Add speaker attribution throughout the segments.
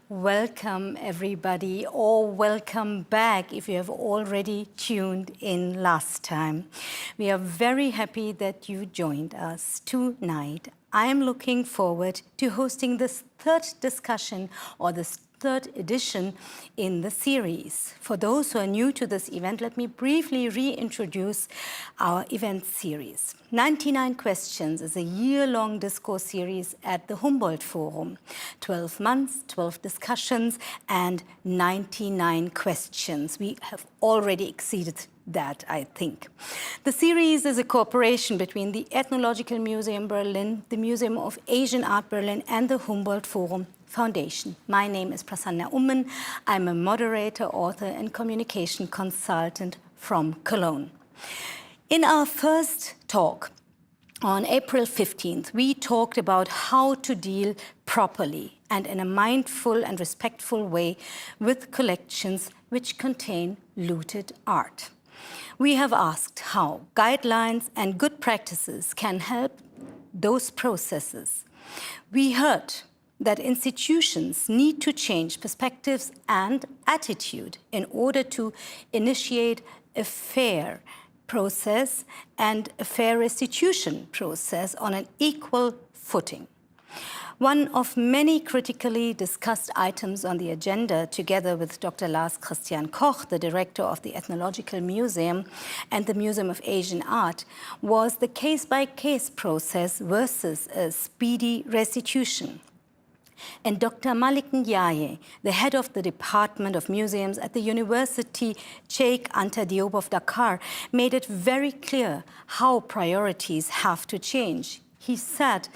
Speaker 1: Welcome, everybody, or welcome back if you have already tuned in last time. We are very happy that you joined us tonight. I am looking forward to hosting this third discussion or this third edition in the series. For those who are new to this event, let me briefly reintroduce our event series. 99 Questions is a year-long discourse series at the Humboldt Forum. 12 months, 12 discussions, and 99 questions. We have already exceeded that, I think. The series is a cooperation between the Ethnological Museum Berlin, the Museum of Asian Art Berlin, and the Humboldt Forum Foundation. My name is Prasanna Ummen. I'm a moderator, author, and communication consultant from Cologne. In our first talk on April 15th, we talked about how to deal properly and in a mindful and respectful way with collections which contain looted art. We have asked how guidelines and good practices can help those processes. We heard that institutions need to change perspectives and attitude in order to initiate a fair process and a fair restitution process on an equal footing. One of many critically discussed items on the agenda, together with Dr. Lars Christian Koch, the director of the Ethnological Museum and the Museum of Asian Art, was the case-by-case process versus a speedy restitution. And Dr. Malik Ndiaye, the head of the Department of Museums at the University Cheikh Anta Diop of Dakar, made it very clear how priorities have to change. He said,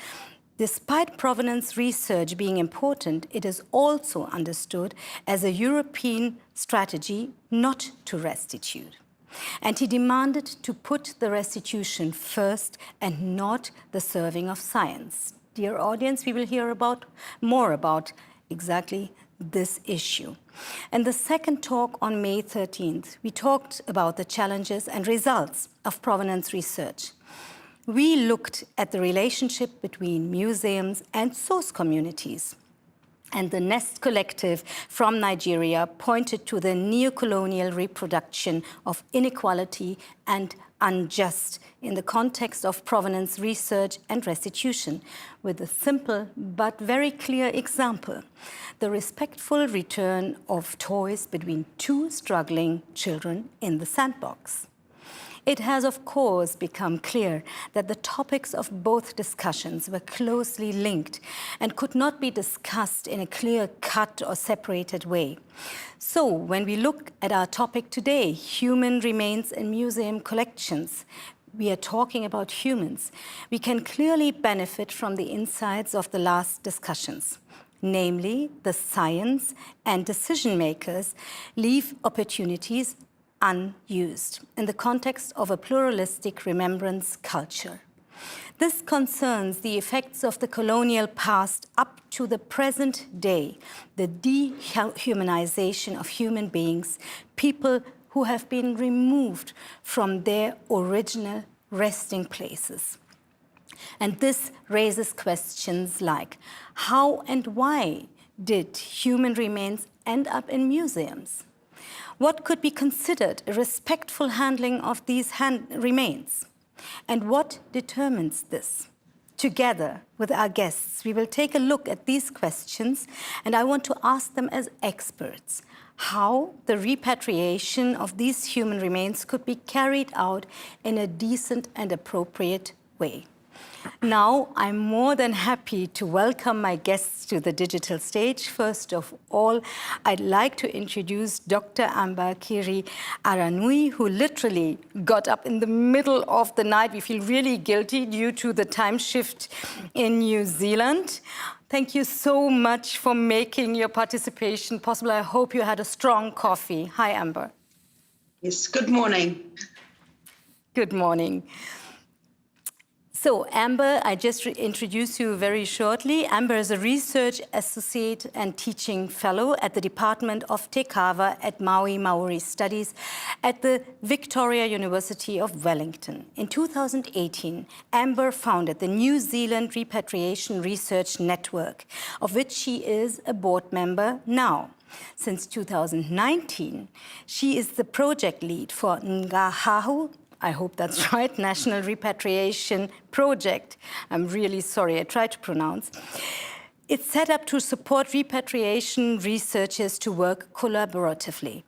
Speaker 1: despite provenance research being important, it is also understood as a European strategy not to restitute. And he demanded to put the restitution first and not the serving of science. Dear audience, we will hear more about exactly this issue. And the second talk on May 13th, we talked about the challenges and results of provenance research. We looked at the relationship between museums and source communities. And the Nest Collective from Nigeria pointed to the neo-colonial reproduction of inequality and unjust in the context of provenance research and restitution, with a simple but very clear example: the respectful return of toys between two struggling children in the sandbox. It has, of course, become clear that the topics of both discussions were closely linked and could not be discussed in a clear-cut or separated way. So, when we look at our topic today, human remains in museum collections, we are talking about humans. We can clearly benefit from the insights of the last discussions. Namely, the science and decision makers leave opportunities unused in the context of a pluralistic remembrance culture. This concerns the effects of the colonial past up to the present day, the dehumanization of human beings, people who have been removed from their original resting places. And this raises questions like, how and why did human remains end up in museums? What could be considered a respectful handling of these remains? And what determines this? Together with our guests, we will take a look at these questions, and I want to ask them as experts how the repatriation of these human remains could be carried out in a decent and appropriate way. Now, I'm more than happy to welcome my guests to the digital stage. First of all, I'd like to introduce Dr. Kiri Aranui, who literally got up in the middle of the night. We feel really guilty due to the time shift in New Zealand. Thank you so much for making your participation possible. I hope you had a strong coffee. Hi, Amber.
Speaker 2: Yes, good morning.
Speaker 1: Good morning. So Amber, I just introduced you very shortly. Amber is a research associate and teaching fellow at the Department of Te Kava at Maui Maori Studies at the Victoria University of Wellington. In 2018, Amber founded the New Zealand Repatriation Research Network, of which she is a board member now. Since 2019, she is the project lead for Ngahahu, I hope that's right, National Repatriation Project. I'm really sorry, I tried to pronounce. It's set up to support repatriation researchers to work collaboratively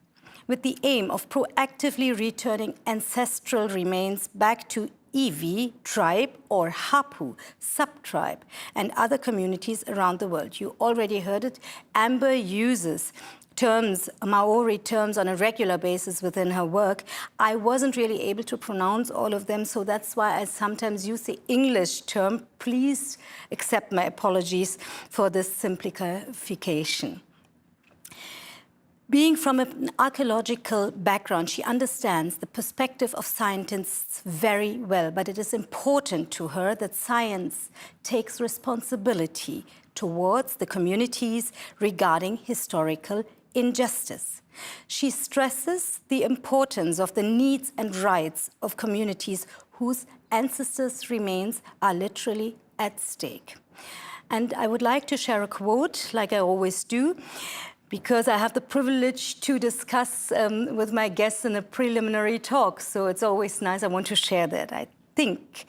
Speaker 1: with the aim of proactively returning ancestral remains back to Iwi tribe or Hapu subtribe and other communities around the world. You already heard it. Amber uses terms, Maori terms, on a regular basis within her work. I wasn't really able to pronounce all of them, so that's why I sometimes use the English term. Please accept my apologies for this simplification. Being from an archaeological background, she understands the perspective of scientists very well, but it is important to her that science takes responsibility towards the communities regarding historical injustice. She stresses the importance of the needs and rights of communities whose ancestors' remains are literally at stake. And I would like to share a quote, like I always do, because I have the privilege to discuss with my guests in a preliminary talk, so it's always nice. I want to share that. I think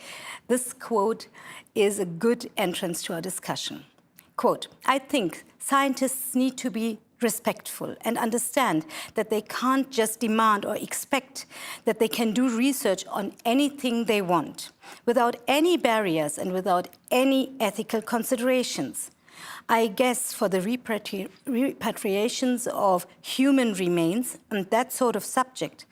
Speaker 1: this quote is a good entrance to our discussion. Quote, I think scientists need to be respectful and understand that they can't just demand or expect that they can do research on anything they want, without any barriers and without any ethical considerations. I guess for the repatriations of human remains and that sort of subject,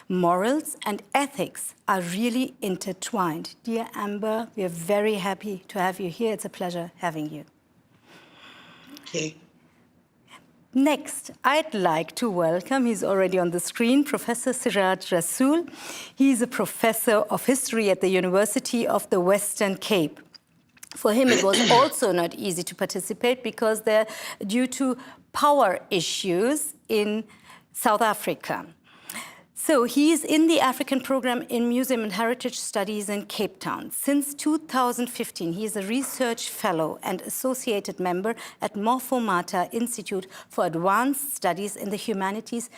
Speaker 1: morals and ethics are really intertwined. Dear Amber, we are very happy to have you here. It's a pleasure having you.
Speaker 2: Okay.
Speaker 1: Next, I'd like to welcome, he's already on the screen, Professor Siraj Rasool. He's a professor of history at the University of the Western Cape. For him, it was also not easy to participate because they're due to power issues in South Africa. So he is in the African program in Museum and Heritage Studies in Cape Town. Since 2015, he is a research fellow and associated member at Morphomata Institute for Advanced Studies in the Humanities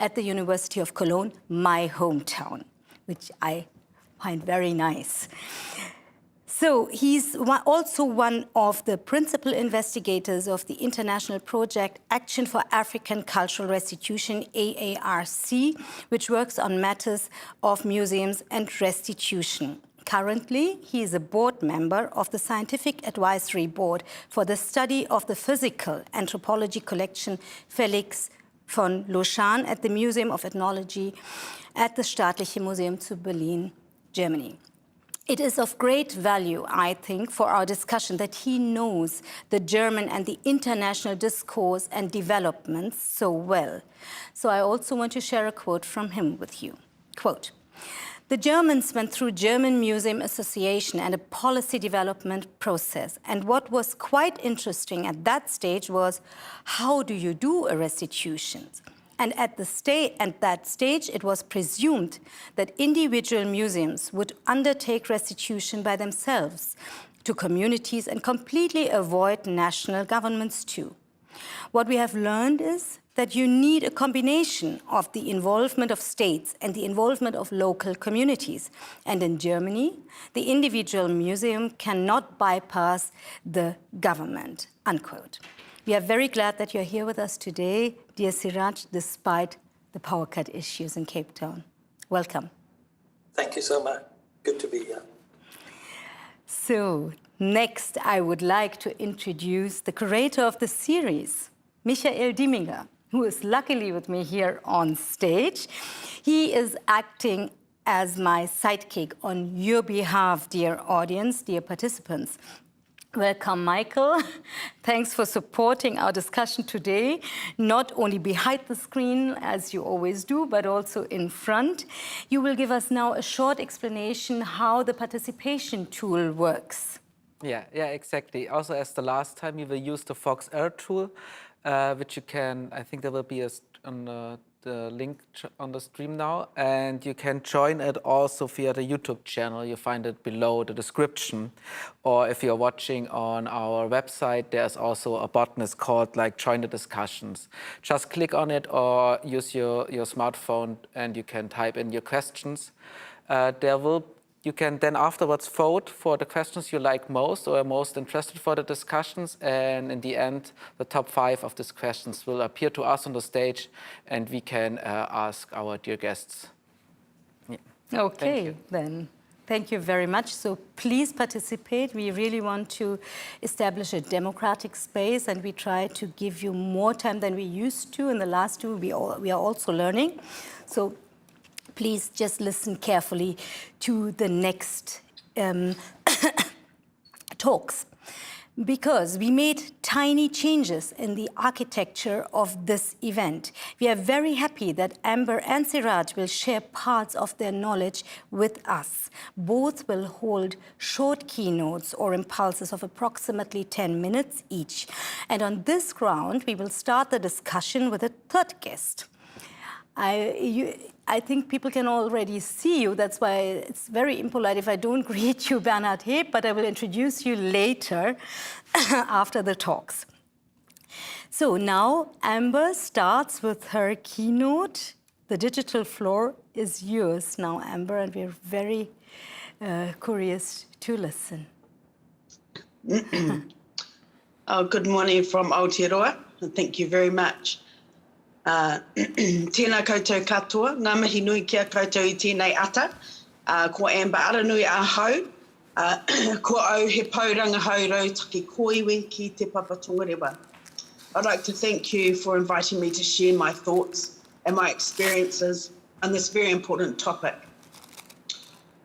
Speaker 1: at the University of Cologne, my hometown, which I find very nice. So he's also one of the principal investigators of the international project Action for African Cultural Restitution, AARC, which works on matters of museums and restitution. Currently, he is a board member of the Scientific Advisory Board for the Study of the Physical Anthropology Collection Felix von Loschan at the Museum of Ethnology at the Staatliche Museum zu Berlin, Germany. It is of great value, I think, for our discussion that he knows the German and the international discourse and developments so well. So I also want to share a quote from him with you. Quote, the Germans went through German Museum Association and a policy development process. And what was quite interesting at that stage was, how do you do a restitution? And at that stage, it was presumed that individual museums would undertake restitution by themselves to communities and completely avoid national governments too. What we have learned is that you need a combination of the involvement of states and the involvement of local communities. And in Germany, the individual museum cannot bypass the government, unquote. We are very glad that you're here with us today, dear Siraj, despite the power cut issues in Cape Town. Welcome.
Speaker 2: Thank you so much. Good to be here.
Speaker 1: So, next, I would like to introduce the curator of the series, Michael Dieminger, who is luckily with me here on stage. He is acting as my sidekick on your behalf, dear audience, dear participants. Welcome, Michael. Thanks for supporting our discussion today, not only behind the screen, as you always do, but also in front. You will give us now a short explanation how the participation tool works.
Speaker 3: Yeah, exactly. Also, as the last time, we will use the FoxR tool, which you can, I think there will be on the link on the stream now, and you can join it also via the YouTube channel. You find it below the description. Or if you're watching on our website, there's also a button, it's called like Join the Discussions. Just click on it or use your smartphone and you can type in your questions. You can then afterwards vote for the questions you like most or are most interested for the discussions. And in the end, the top 5 of these questions will appear to us on the stage and we can ask our dear guests.
Speaker 1: Yeah. Okay, then. Thank you very much. So please participate. We really want to establish a democratic space and we try to give you more time than we used to. In the last 2, we are also learning. So please just listen carefully to the next talks, because we made tiny changes in the architecture of this event. We are very happy that Amber and Siraj will share parts of their knowledge with us. Both will hold short keynotes or impulses of approximately 10 minutes each. And on this ground, we will start the discussion with a third guest. I think people can already see you. That's why it's very impolite if I don't greet you, Bernhard Heb, but I will introduce you later after the talks. So now Amber starts with her keynote. The digital floor is yours now, Amber, and we're very curious to listen.
Speaker 4: Good morning from Aotearoa, and thank you very much. Tēnā koutou katoa, ngā mihi nui kia koutou I tēnei ata, ko Amber Aranui ahau, ko au he pauranga haurau taki koiwi ki te papatongarewa. I'd like to thank you for inviting me to share my thoughts and my experiences on this very important topic.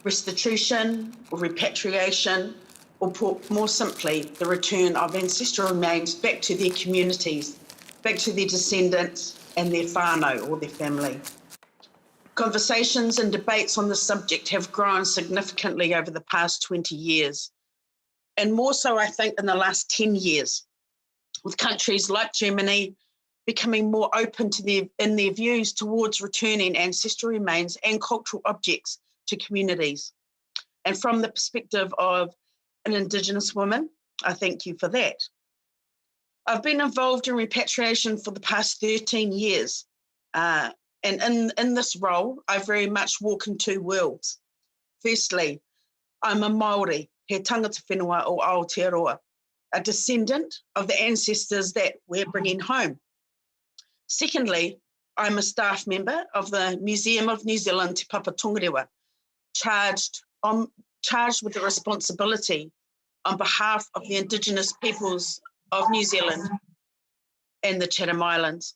Speaker 4: Restitution or repatriation, or more simply, the return of ancestral remains back to their communities, back to their descendants and their whānau or their family. Conversations and debates on this subject have grown significantly over the past 20 years, and more so, I think, in the last 10 years, with countries like Germany becoming more open to in their views towards returning ancestral remains and cultural objects to communities. And from the perspective of an Indigenous woman, I thank you for that. I've been involved in repatriation for the past 13 years. And in this role, I very much walk in 2 worlds. Firstly, I'm a Māori, he tangata whenua o Aotearoa, a descendant of the ancestors that we're bringing home. Secondly, I'm a staff member of the Museum of New Zealand Te Papatongarewa, charged with the responsibility on behalf of the Indigenous peoples of New Zealand and the Chatham Islands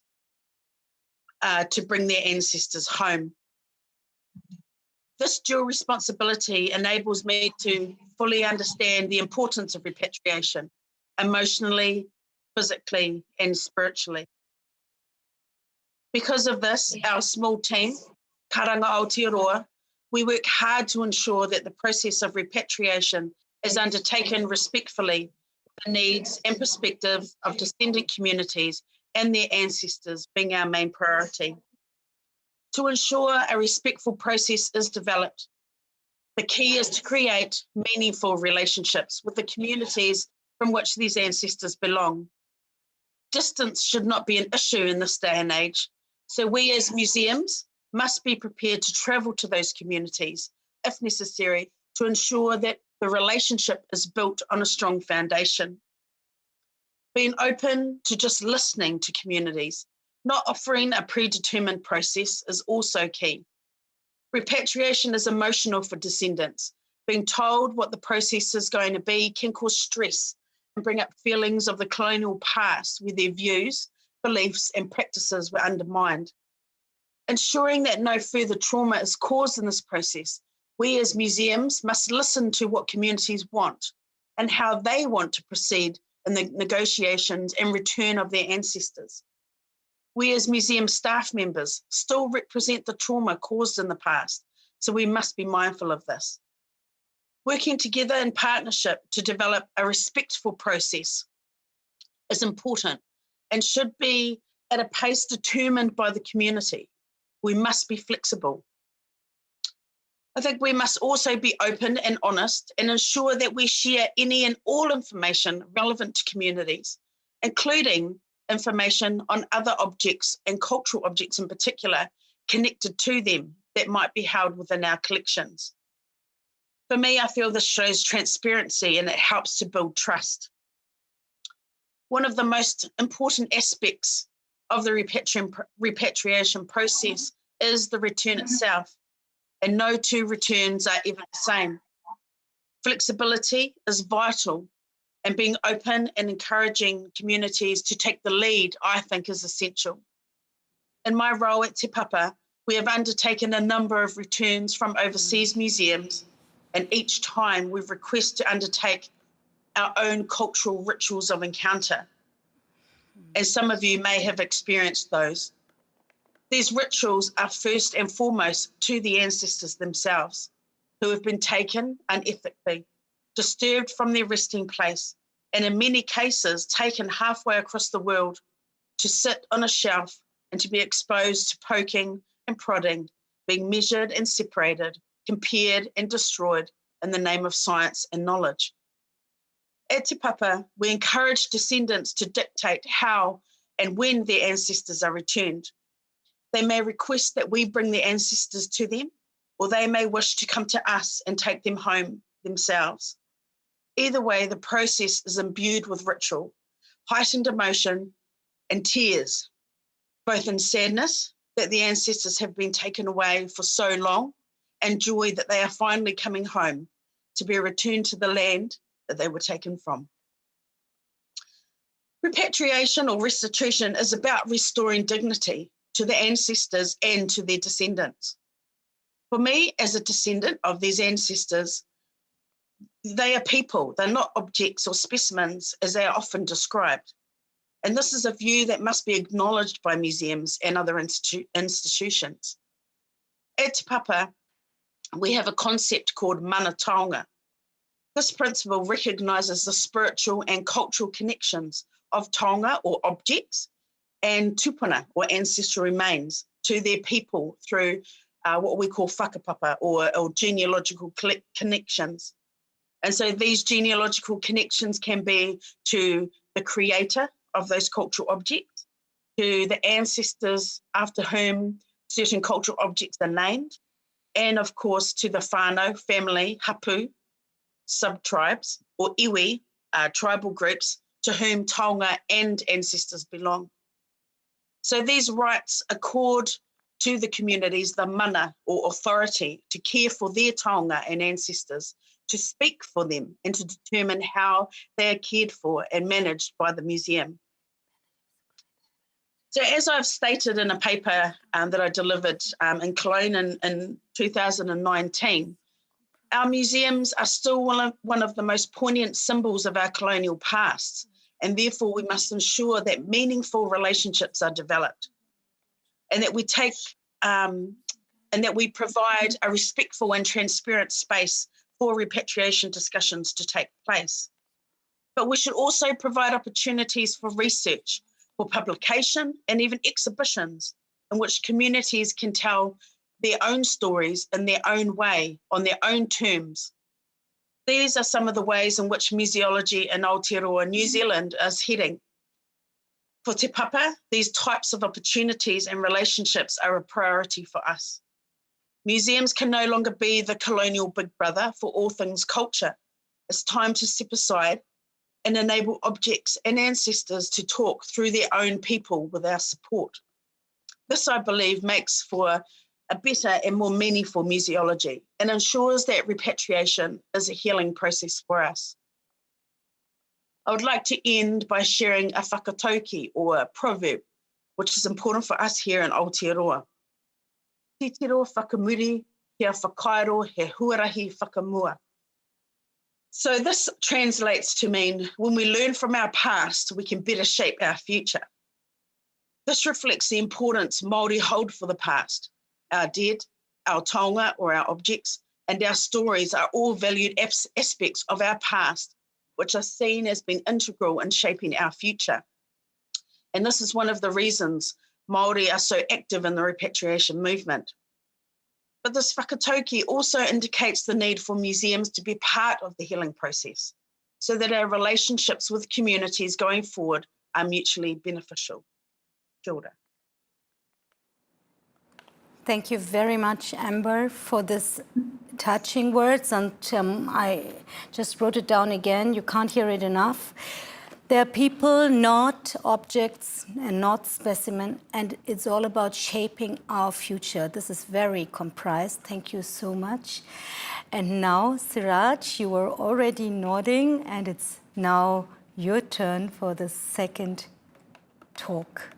Speaker 4: to bring their ancestors home. This dual responsibility enables me to fully understand the importance of repatriation, emotionally, physically, and spiritually. Because of this, our small team, Karanga Aotearoa, we work hard to ensure that the process of repatriation is undertaken respectfully, the needs and perspectives of descendant communities and their ancestors being our main priority. To ensure a respectful process is developed, the key is to create meaningful relationships with the communities from which these ancestors belong. Distance should not be an issue in this day and age, so we as museums must be prepared to travel to those communities, if necessary, to ensure that the relationship is built on a strong foundation. Being open to just listening to communities, not offering a predetermined process, is also key. Repatriation is emotional for descendants. Being told what the process is going to be can cause stress and bring up feelings of the colonial past where their views, beliefs, and practices were undermined. Ensuring that no further trauma is caused in this process, we as museums must listen to what communities want and how they want to proceed in the negotiations and return of their ancestors. We as museum staff members still represent the trauma caused in the past, so we must be mindful of this. Working together in partnership to develop a respectful process is important and should be at a pace determined by the community. We must be flexible. I think we must also be open and honest and ensure that we share any and all information relevant to communities, including information on other objects and cultural objects in particular connected to them that might be held within our collections. For me, I feel this shows transparency and it helps to build trust. One of the most important aspects of the repatriation process is the return itself, and no two returns are ever the same. Flexibility is vital, and being open and encouraging communities to take the lead, I think, is essential. In my role at Te Papa, we have undertaken a number of returns from overseas museums, and each time we've requested to undertake our own cultural rituals of encounter. And some of you may have experienced those. These rituals are first and foremost to the ancestors themselves, who have been taken unethically, disturbed from their resting place, and in many cases taken halfway across the world to sit on a shelf and to be exposed to poking and prodding, being measured and separated, compared and destroyed in the name of science and knowledge. At Te Papa, we encourage descendants to dictate how and when their ancestors are returned. They may request that we bring their ancestors to them, or they may wish to come to us and take them home themselves. Either way, the process is imbued with ritual, heightened emotion, and tears, both in sadness that the ancestors have been taken away for so long, and joy that they are finally coming home to be returned to the land that they were taken from. Repatriation or restitution is about restoring dignity to the ancestors and to their descendants. For me, as a descendant of these ancestors, they are people. They're not objects or specimens, as they are often described. And this is a view that must be acknowledged by museums and other institutions. At Te Papa, we have a concept called mana taonga. This principle recognises the spiritual and cultural connections of taonga or objects and tupuna or ancestral remains to their people through what we call whakapapa or genealogical connections. And so these genealogical connections can be to the creator of those cultural objects, to the ancestors after whom certain cultural objects are named, and of course to the whānau, family, hapu, sub-tribes, or iwi, tribal groups, to whom taonga and ancestors belong. So these rights accord to the communities the mana or authority to care for their taonga and ancestors, to speak for them and to determine how they are cared for and managed by the museum. So as I've stated in a paper that I delivered in Cologne in 2019, our museums are still one of the most poignant symbols of our colonial past, and therefore we must ensure that meaningful relationships are developed and that we take and that we provide a respectful and transparent space for repatriation discussions to take place. But we should also provide opportunities for research, for publication, and even exhibitions in which communities can tell their own stories in their own way, on their own terms. These are some of the ways in which museology in Aotearoa, New Zealand is heading. For Te Papa, these types of opportunities and relationships are a priority for us. Museums can no longer be the colonial big brother for all things culture. It's time to step aside and enable objects and ancestors to talk through their own people with our support. This, I believe, makes for a better and more meaningful museology and ensures that repatriation is a healing process for us. I would like to end by sharing a whakatauki or a proverb, which is important for us here in Aotearoa. Titiro whakamuri kia whakairo he huarahi whakamua. So this translates to mean when we learn from our past, we can better shape our future. This reflects the importance Māori hold for the past. Our dead, our taonga or our objects, and our stories are all valued aspects of our past, which are seen as being integral in shaping our future. And this is one of the reasons Māori are so active in the repatriation movement. But this whakatauki also indicates the need for museums to be part of the healing process so that our relationships with communities going forward are mutually beneficial. Kia ora.
Speaker 1: Thank you very much, Amber, for this touching words. And I just wrote it down again. You can't hear it enough. There are people, not objects, and not specimen, and it's all about shaping our future. This is very comprised. Thank you so much. And now, Siraj, you were already nodding, and it's now your turn for the second talk.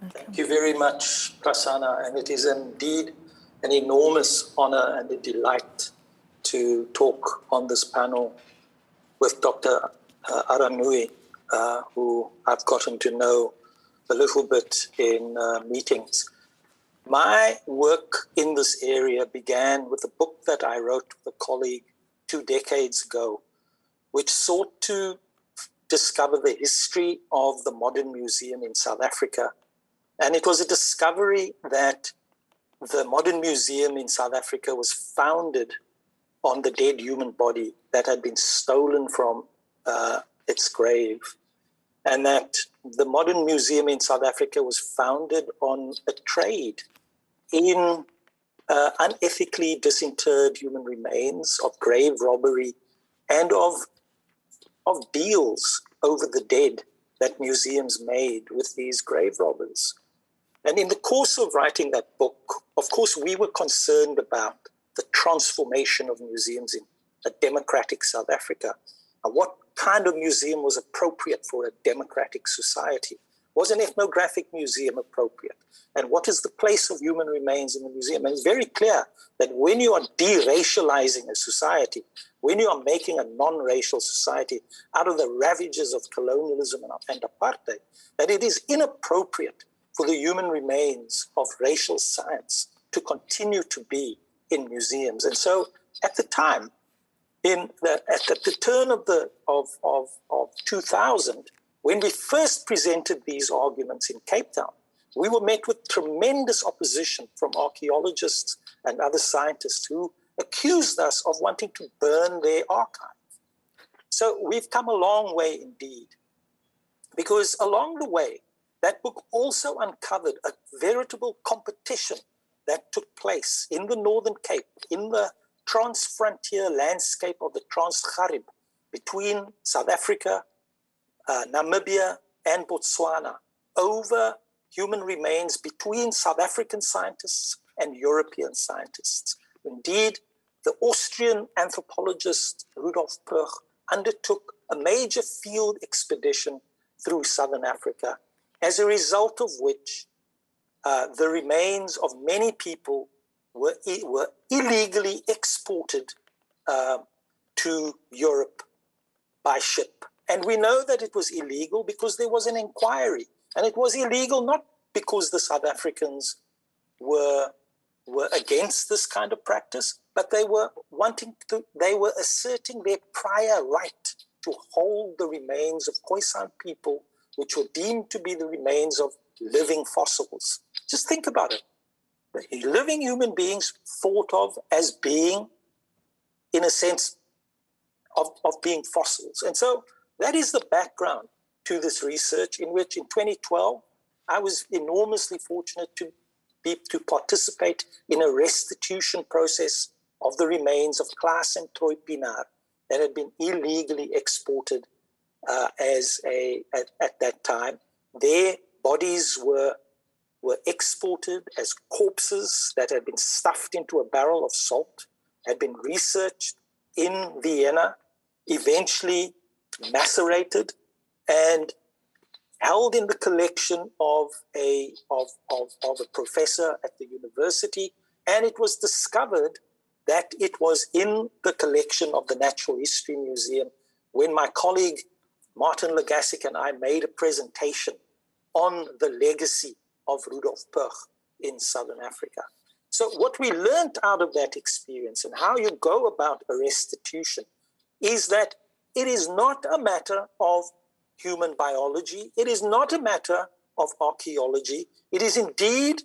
Speaker 1: Welcome.
Speaker 2: Thank you very much, Prasanna, and it is indeed an enormous honor and a delight to talk on this panel with Dr. Aranui, who I've gotten to know a little bit in meetings. My work in this area began with a book that I wrote with a colleague 2 decades ago, which sought to discover the history of the modern museum in South Africa. And it was a discovery that the modern museum in South Africa was founded on the dead human body that had been stolen from its grave, and that the modern museum in South Africa was founded on a trade in unethically disinterred human remains, of grave robbery, and of deals over the dead that museums made with these grave robbers. And in the course of writing that book, of course, we were concerned about the transformation of museums in a democratic South Africa. And what kind of museum was appropriate for a democratic society? Was an ethnographic museum appropriate? And what is the place of human remains in the museum? And it's very clear that when you are deracializing a society, when you are making a non-racial society out of the ravages of colonialism and apartheid, that it is inappropriate for the human remains of racial science to continue to be in museums. And so at the time, at the turn of 2000, when we first presented these arguments in Cape Town, we were met with tremendous opposition from archaeologists and other scientists who accused us of wanting to burn their archive. So we've come a long way indeed, because along the way, that book also uncovered a veritable competition that took place in the Northern Cape, in the trans-frontier landscape of the Trans-Garib between South Africa, Namibia, and Botswana over human remains between South African scientists and European scientists. Indeed, the Austrian anthropologist Rudolf Perch undertook a major field expedition through Southern Africa, as a result of which the remains of many people were illegally exported to Europe by ship. And we know that it was illegal because there was an inquiry. And it was illegal not because the South Africans were against this kind of practice, but they were asserting their prior right to hold the remains of Khoisan people, which were deemed to be the remains of living fossils. Just think about it. Living human beings thought of as being, in a sense, of being fossils. And so that is the background to this research, in which in 2012, I was enormously fortunate to participate in a restitution process of the remains of Klaas and Troy Pienaar that had been illegally exported at that time. Their bodies were exported as corpses that had been stuffed into a barrel of salt, had been researched in Vienna, eventually macerated and held in the collection of a professor at the university. And it was discovered that it was in the collection of the Natural History Museum when my colleague Martin Legassic and I made a presentation on the legacy of Rudolf Perch in Southern Africa. So what we learned out of that experience and how you go about a restitution is that it is not a matter of human biology. It is not a matter of archaeology. It is indeed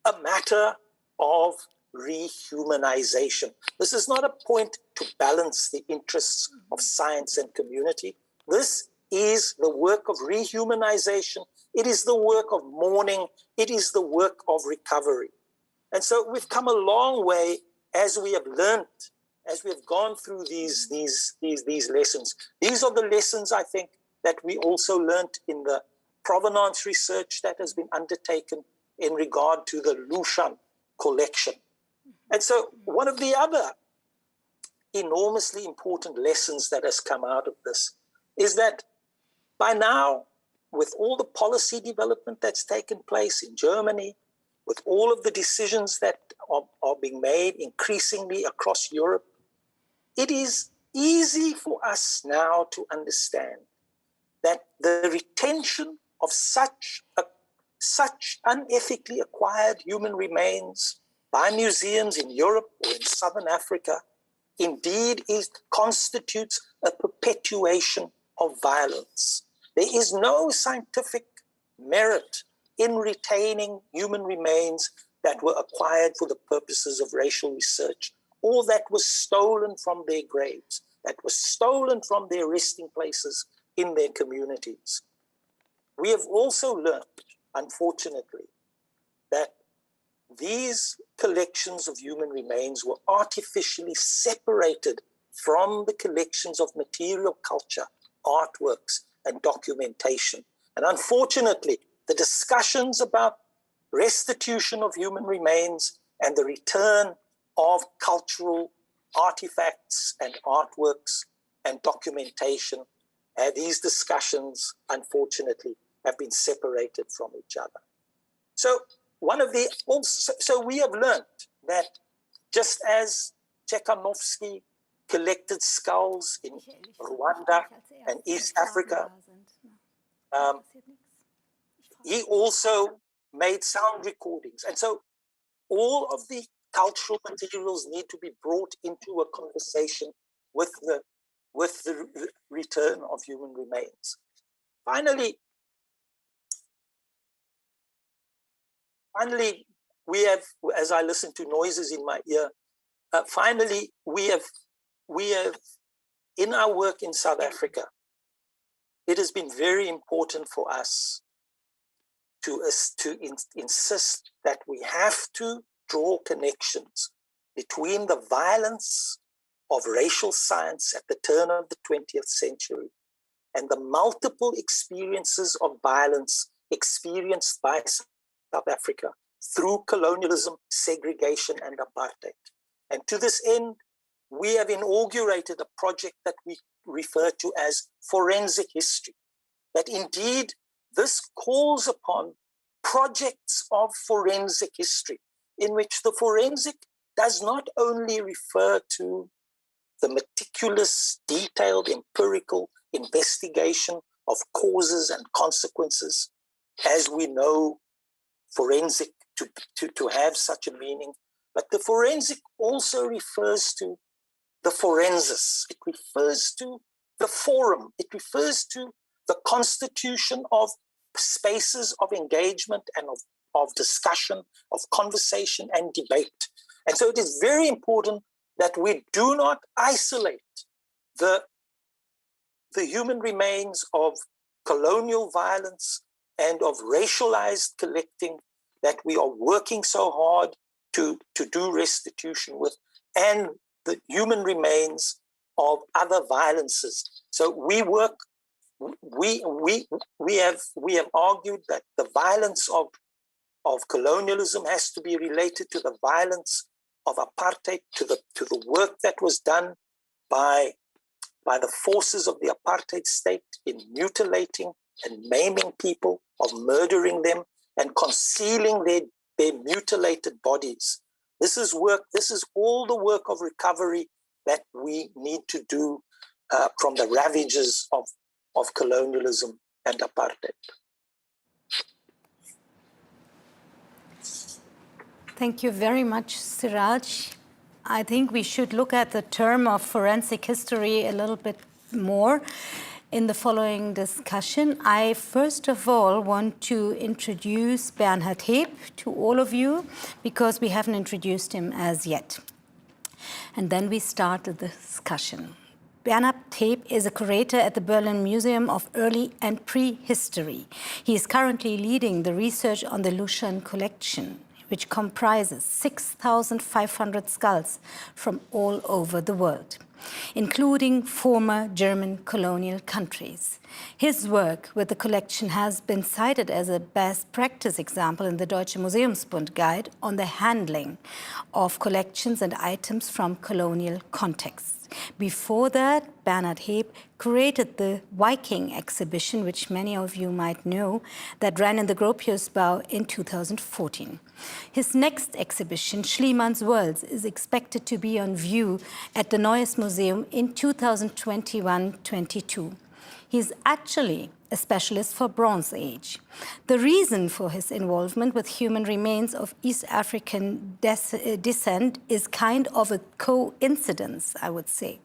Speaker 2: a matter of rehumanization. This is not a point to balance the interests of science and community. This is the work of rehumanization. It is the work of mourning. It is the work of recovery. And so we've come a long way as we have learned, as we have gone through these lessons. These are the lessons, I think, that we also learned in the provenance research that has been undertaken in regard to the Lushan collection. And so one of the other enormously important lessons that has come out of this is that by now, with all the policy development that's taken place in Germany, with all of the decisions that are being made increasingly across Europe, it is easy for us now to understand that the retention of such unethically acquired human remains by museums in Europe or in Southern Africa indeed constitutes a perpetuation of violence. There is no scientific merit in retaining human remains that were acquired for the purposes of racial research, or that was stolen from their graves, that was stolen from their resting places in their communities. We have also learned, unfortunately, that these collections of human remains were artificially separated from the collections of material culture, artworks, and documentation. And unfortunately, the discussions about restitution of human remains and the return of cultural artifacts and artworks and documentation, these discussions, unfortunately, have been separated from each other. So we have learned that just as Tchaikovsky collected skulls in Rwanda and East Africa, he also made sound recordings. And so all of the cultural materials need to be brought into a conversation with the return of human remains. Finally, we have, as I listen to noises in my ear, we have, in our work in South Africa, it has been very important for us to insist that we have to draw connections between the violence of racial science at the turn of the 20th century and the multiple experiences of violence experienced by South Africa through colonialism, segregation, and apartheid. And to this end, we have inaugurated a project that we refer to as forensic history, that indeed this calls upon projects of forensic history, in which the forensic does not only refer to the meticulous, detailed, empirical investigation of causes and consequences, as we know forensic to have such a meaning, but the forensic also refers to the forensis. It refers to the forum. It refers to the constitution of spaces of engagement and of discussion, of conversation and debate. And so it is very important that we do not isolate the human remains of colonial violence and of racialized collecting that we are working so hard to do restitution with, and the human remains of other violences. So we have argued that the violence of colonialism has to be related to the violence of apartheid, to the work that was done by the forces of the apartheid state in mutilating and maiming people, of murdering them and concealing their mutilated bodies This is work. This is all the work of recovery that we need to do from the ravages of colonialism and apartheid.
Speaker 1: Thank you very much, Siraj. I think we should look at the term of forensic history a little bit more in the following discussion. I first of all want to introduce Bernhard Heb to all of you because we haven't introduced him as yet. And then we start the discussion. Bernhard Heb is a curator at the Berlin Museum of Early and Prehistory. He is currently leading the research on the Lushan collection, which comprises 6,500 skulls from all over the world, including former German colonial countries. His work with the collection has been cited as a best practice example in the Deutsche Museumsbund Guide on the handling of collections and items from colonial contexts. Before that, Bernhard Heb curated the Viking exhibition, which many of you might know, that ran in the Gropiusbau in 2014. His next exhibition, Schlieman's Worlds, is expected to be on view at the Neues Museum in 2021-22. He's actually a specialist for Bronze Age. The reason for his involvement with human remains of East African descent is kind of a coincidence, I would say.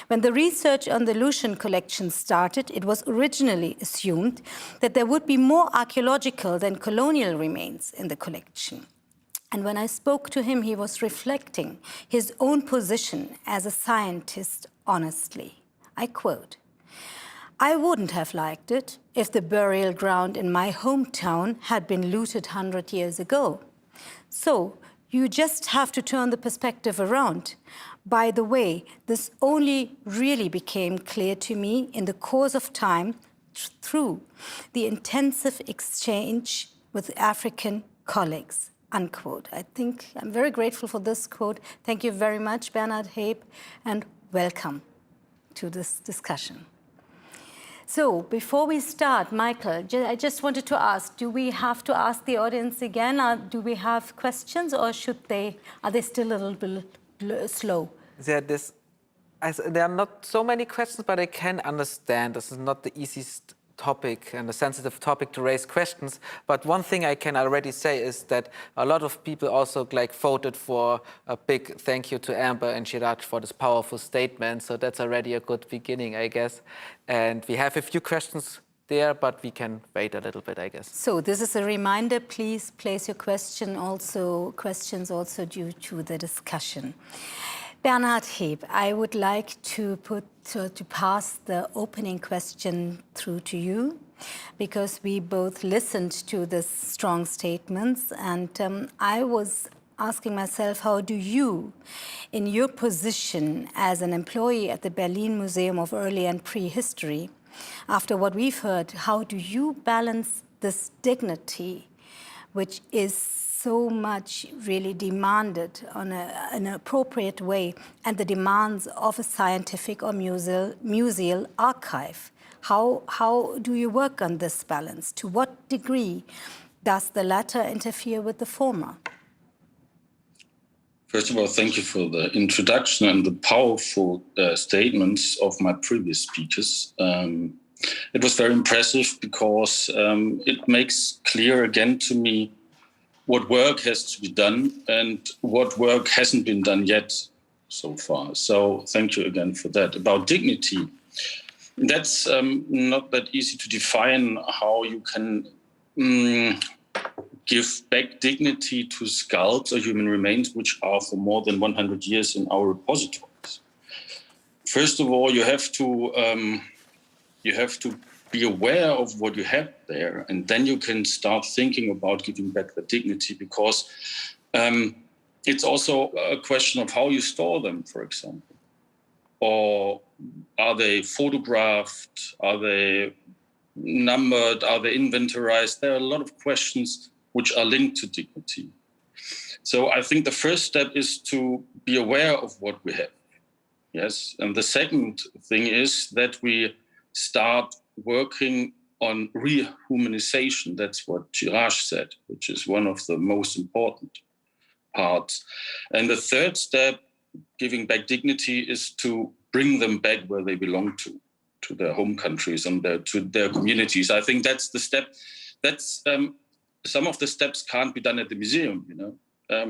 Speaker 1: When the research on the Lushan collection started, it was originally assumed that there would be more archaeological than colonial remains in the collection. And when I spoke to him, he was reflecting his own position as a scientist honestly. I quote, "I wouldn't have liked it if the burial ground in my hometown had been looted 100 years ago. So you just have to turn the perspective around. By the way, this only really became clear to me in the course of time through the intensive exchange with African colleagues." Unquote. I think I'm very grateful for this quote. Thank you very much, Bernhard Heb, and welcome to this discussion. So before we start, Michael, I just wanted to ask, do we have to ask the audience again? Do we have questions, or are they still a little bit slow?
Speaker 3: There are not so many questions, but I can understand this is not the easiest topic and a sensitive topic to raise questions. But one thing I can already say is that a lot of people also voted for a big thank you to Amber and Siraj for this powerful statement. So that's already a good beginning, I guess. And we have a few questions there, but we can wait a little bit, I guess.
Speaker 1: So this is a reminder, please place your questions also due to the discussion. Bernhard Heb, I would like to pass the opening question through to you, because we both listened to the strong statements, and I was asking myself, how do you, in your position as an employee at the Berlin Museum of Early and Prehistory, after what we've heard, how do you balance this dignity, which is so much really demanded on an appropriate way, and the demands of a scientific or museal archive? How do you work on this balance? To what degree does the latter interfere with the former?
Speaker 5: First of all, thank you for the introduction and the powerful statements of my previous speakers. It was very impressive because it makes clear again to me what work has to be done and what work hasn't been done yet so far. So thank you again for that. About dignity, that's not that easy to define, how you can give back dignity to skulls or human remains which are for more than 100 years in our repositories. First of all, you have to be aware of what you have there, and then you can start thinking about giving back the dignity, because it's also a question of how you store them, for example. Or are they photographed? Are they numbered? Are they inventorized? There are a lot of questions which are linked to dignity. So I think the first step is to be aware of what we have. Yes, and the second thing is that we start working on rehumanization. That's what Siraj said, which is one of the most important parts. And the third step, giving back dignity, is to bring them back where they belong to their home countries and to their communities. I think that's the step. That's some of the steps can't be done at the museum.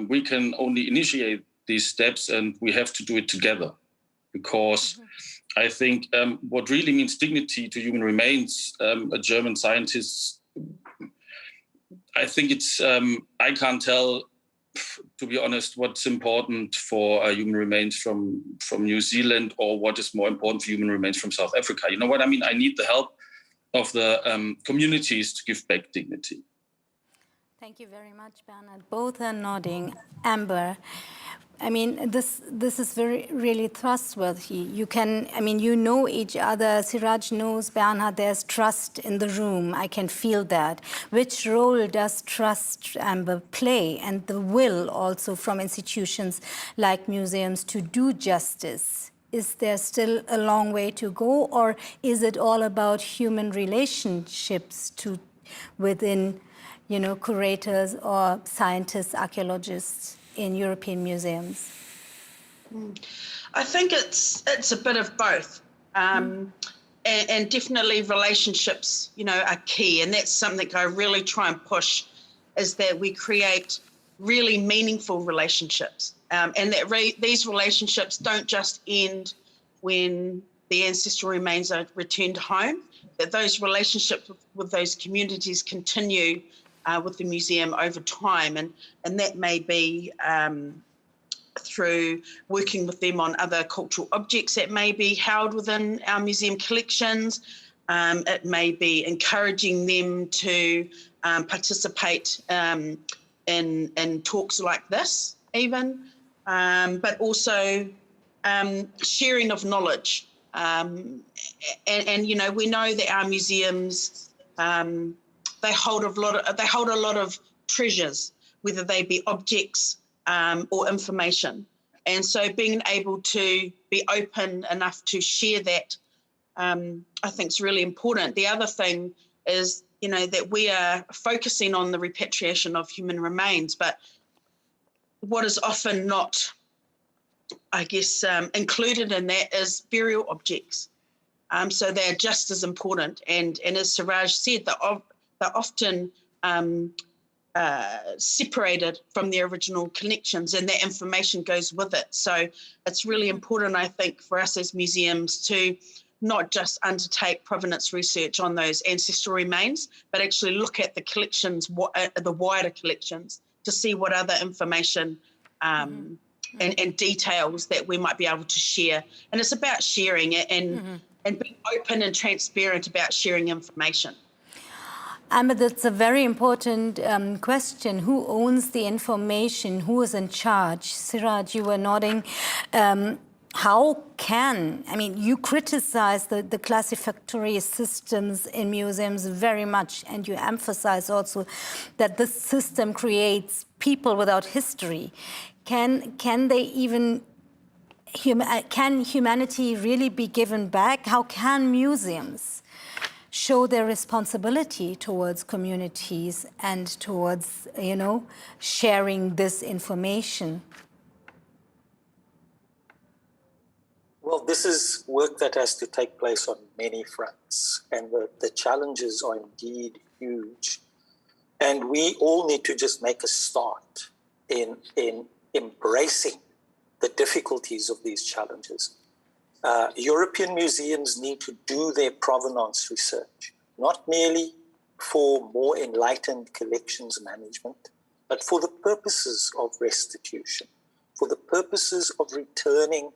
Speaker 5: We can only initiate these steps, and we have to do it together, because I think what really means dignity to human remains, a German scientist, I think it's, I can't tell, to be honest, what's important for human remains from New Zealand, or what is more important for human remains from South Africa. You know what I mean? I need the help of the communities to give back dignity.
Speaker 1: Thank you very much, Bernard. Both are nodding. Amber, I mean, this is really trustworthy. You know each other. Siraj knows Bernard. There's trust in the room. I can feel that. Which role does trust, Amber, play, and the will also from institutions like museums to do justice? Is there still a long way to go, or is it all about human relationships within, curators or scientists, archaeologists in European museums?
Speaker 4: I think it's a bit of both, and definitely relationships, are key, and that's something I really try and push, is that we create really meaningful relationships, and that these relationships don't just end when the ancestral remains are returned home, that those relationships with those communities continue with the museum over time, and that may be through working with them on other cultural objects that may be held within our museum collections. It may be encouraging them to participate in talks like this even, but also sharing of knowledge. And we know that our museums, they hold a lot of treasures, whether they be objects or information. And so being able to be open enough to share that, I think is really important. The other thing is, that we are focusing on the repatriation of human remains, but what is often not, I guess, included in that is burial objects. So they're just as important. And as Siraj said, they're often separated from the original collections, and that information goes with it. So it's really important, I think, for us as museums to not just undertake provenance research on those ancestral remains, but actually look at the collections, the wider collections, to see what other information and details that we might be able to share. And it's about sharing it and being open and transparent about sharing information.
Speaker 1: But that's a very important question. Who owns the information? Who is in charge? Siraj, you were nodding. You criticize the classificatory systems in museums very much, and you emphasize also that this system creates people without history. Can humanity really be given back? How can museums show their responsibility towards communities and towards, sharing this information?
Speaker 2: Well, this is work that has to take place on many fronts, and the challenges are indeed huge. And we all need to just make a start in embracing the difficulties of these challenges. European museums need to do their provenance research, not merely for more enlightened collections management, but for the purposes of restitution, for the purposes of returning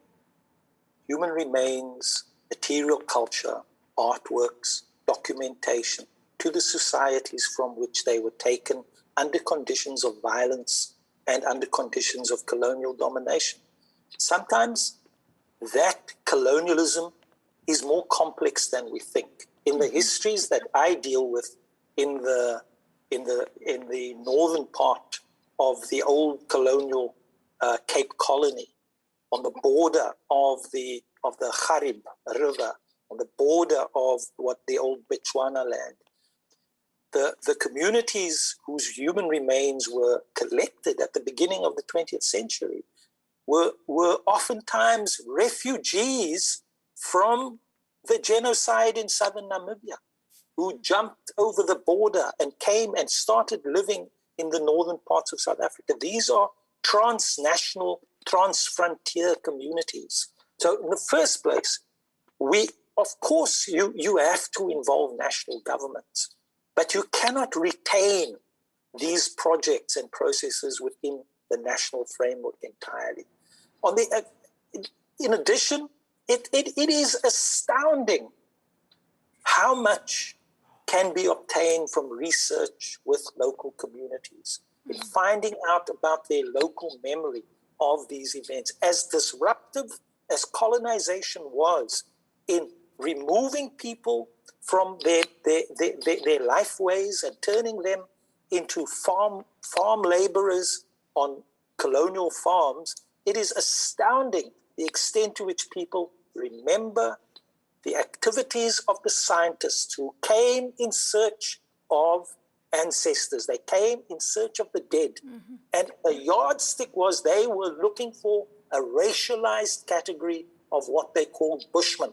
Speaker 2: human remains, material culture, artworks, documentation to the societies from which they were taken under conditions of violence and under conditions of colonial domination. Sometimes that colonialism is more complex than we think. In the histories that I deal with in the northern part of the old colonial Cape Colony, on the border of the Kharib River, on the border of what the old Botswana land, the communities whose human remains were collected at the beginning of the 20th century were oftentimes refugees from the genocide in southern Namibia, who jumped over the border and came and started living in the northern parts of South Africa. These are transnational, transfrontier communities. So in the first place, of course, you have to involve national governments, but you cannot retain these projects and processes within the national framework entirely. In addition, it is astounding how much can be obtained from research with local communities, in finding out about their local memory of these events. As disruptive as colonization was in removing people from their life ways and turning them into farm laborers on colonial farms, it is astounding the extent to which people remember the activities of the scientists who came in search of ancestors. They came in search of the dead. Mm-hmm. And the yardstick was they were looking for a racialized category of what they called Bushmen.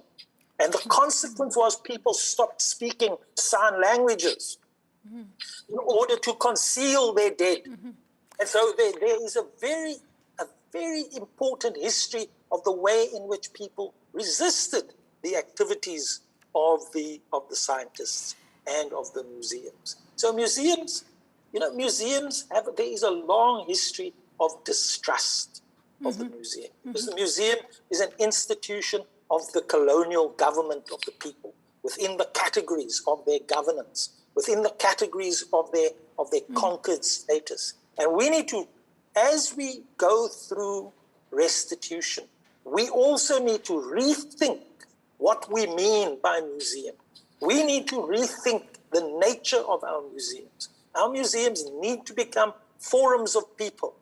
Speaker 2: And the consequence was people stopped speaking sign languages in order to conceal their dead. Mm-hmm. And so there is a very important history of the way in which people resisted the activities of the scientists and of the museums. So museums have, there is a long history of distrust of the museum. Because the museum is an institution of the colonial government of the people, within the categories of their governance, within the categories of their conquered status. And we need to, as we go through restitution, we also need to rethink what we mean by museum. We need to rethink the nature of our museums. Our museums need to become forums of people,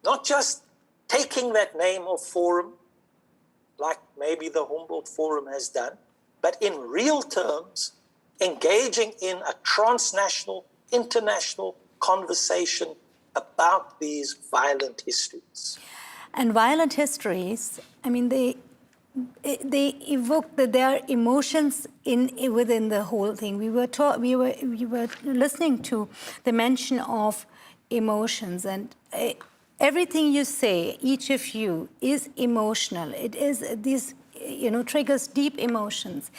Speaker 2: not just taking that name of forum, like maybe the Humboldt Forum has done, but in real terms, engaging in a transnational, international conversation about these violent histories.
Speaker 1: And violent histories, I mean, they evoke their emotions within the whole thing. We were listening to the mention of emotions, and everything you say, each of you, is emotional. It is these, triggers deep emotions.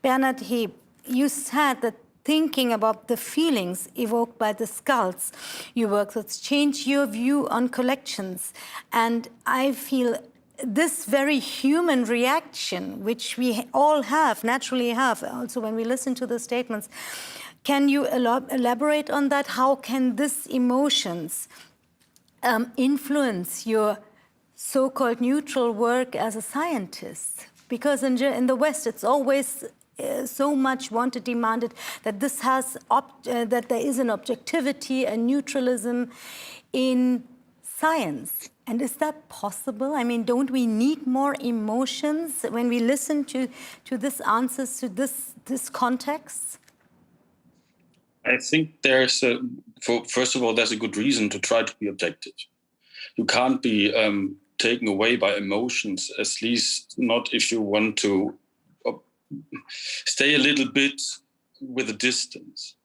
Speaker 1: Bernard Heep, you said that thinking about the feelings evoked by the skulls you work with change your view on collections, and I feel this very human reaction, which we all naturally have, also when we listen to the statements. Can you elaborate on that? How can this emotions influence your so-called neutral work as a scientist? Because in the West, it's always so much wanted, demanded that this has that there is an objectivity, a neutralism in science. And is that possible? I mean, don't we need more emotions when we listen to this answers to this context?
Speaker 5: I think first of all, there's a good reason to try to be objective. You can't be taken away by emotions, at least not if you want to stay a little bit with a distance.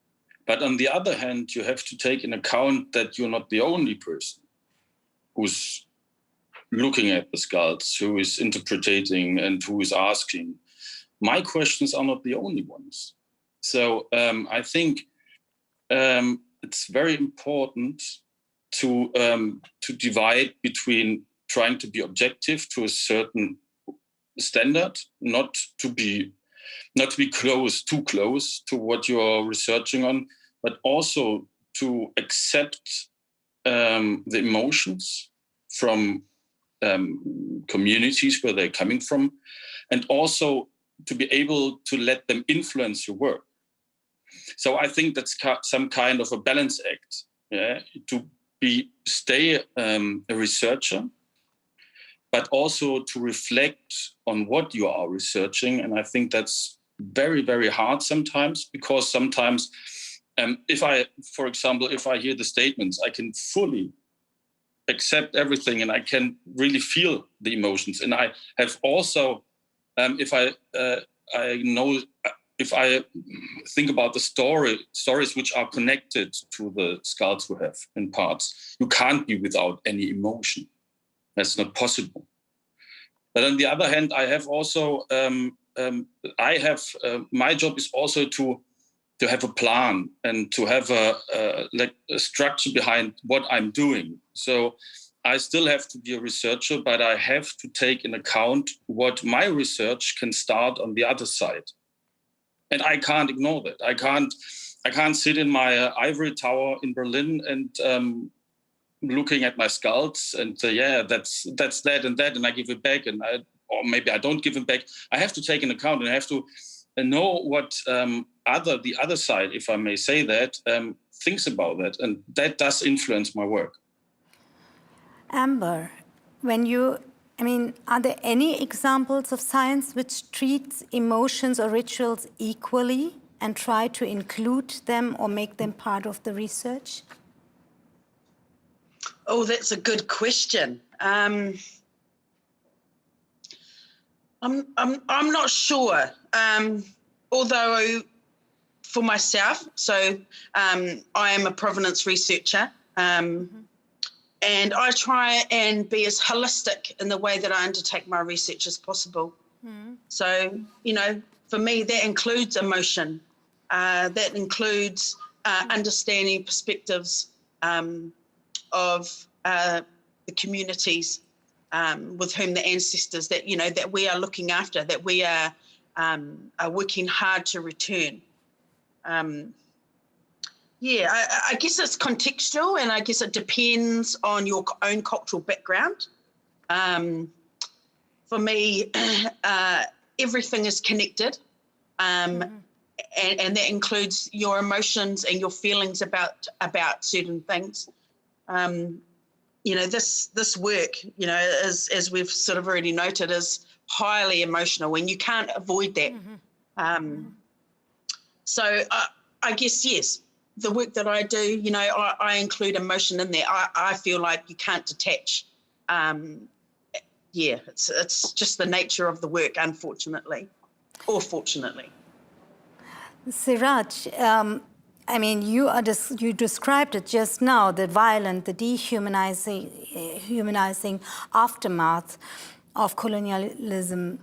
Speaker 5: But on the other hand, you have to take in account that you're not the only person who's looking at the skulls, who is interpreting and who is asking. My questions are not the only ones. So I think it's very important to divide between trying to be objective to a certain standard, not to be too close to what you are researching on, but also to accept the emotions from communities where they're coming from, and also to be able to let them influence your work. So I think that's some kind of a balance act, to stay a researcher, but also to reflect on what you are researching. And I think that's very, very hard sometimes, because sometimes If I, for example, if I hear the statements, I can fully accept everything, and I can really feel the emotions. And I have also, if I think about the stories which are connected to the skulls we have in parts, you can't be without any emotion. That's not possible. But on the other hand, I have also, my job is also to have a plan and to have a structure behind what I'm doing. So I still have to be a researcher, but I have to take in account what my research can start on the other side. And I can't ignore that. I can't sit in my ivory tower in Berlin and looking at my skulls and say, yeah, that's that, and I give it back, or maybe I don't give it back. I have to take in account, and I have to know what the other side, if I may say that, thinks about that, and that does influence my work.
Speaker 1: Amber, are there any examples of science which treats emotions or rituals equally and try to include them or make them part of the research?
Speaker 4: Oh, that's a good question. I'm not sure. Although for myself, so I am a provenance researcher, and I try and be as holistic in the way that I undertake my research as possible. So, for me, that includes emotion. That includes understanding perspectives of the communities with whom the ancestors that we are looking after, that we are working hard to return. I guess it's contextual, and I guess it depends on your own cultural background. For me, everything is connected, and that includes your emotions and your feelings about certain things. This work, as we've sort of already noted, is highly emotional, and you can't avoid that. So I guess, yes, the work that I do, I include emotion in there. I feel like you can't detach. It's just the nature of the work, unfortunately, or fortunately.
Speaker 1: Siraj, you described it just now, the violent, the dehumanizing aftermath of colonialism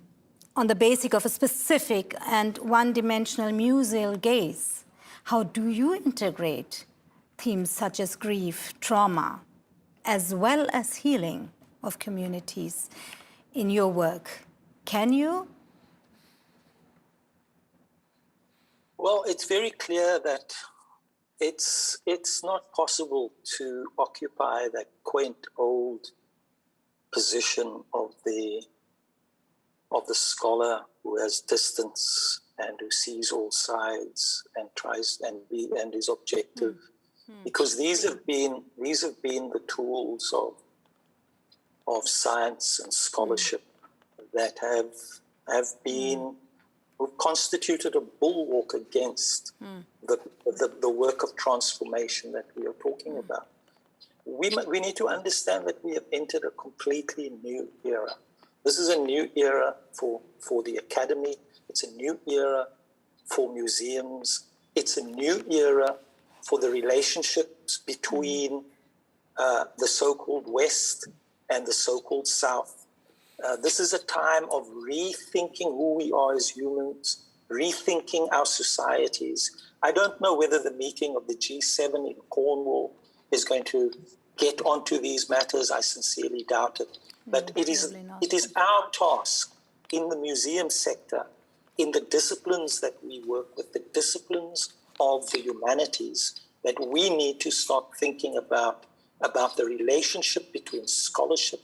Speaker 1: on the basis of a specific and one-dimensional museal gaze. How do you integrate themes such as grief, trauma, as well as healing of communities in your work? Can you?
Speaker 2: Well, it's very clear that it's not possible to occupy that quaint old position of the scholar who has distance and who sees all sides and tries and is objective, because these have been the tools of science and scholarship that have been constituted a bulwark against the work of transformation that we are talking about. We need to understand that we have entered a completely new era. This is a new era for the academy. It's a new era for museums. It's a new era for the relationships between the so-called West and the so-called South. This is a time of rethinking who we are as humans, rethinking our societies. I don't know whether the meeting of the G7 in Cornwall is going to get onto these matters. I sincerely doubt it. But it is our task in the museum sector, in the disciplines that we work with, the disciplines of the humanities, that we need to start thinking about the relationship between scholarship,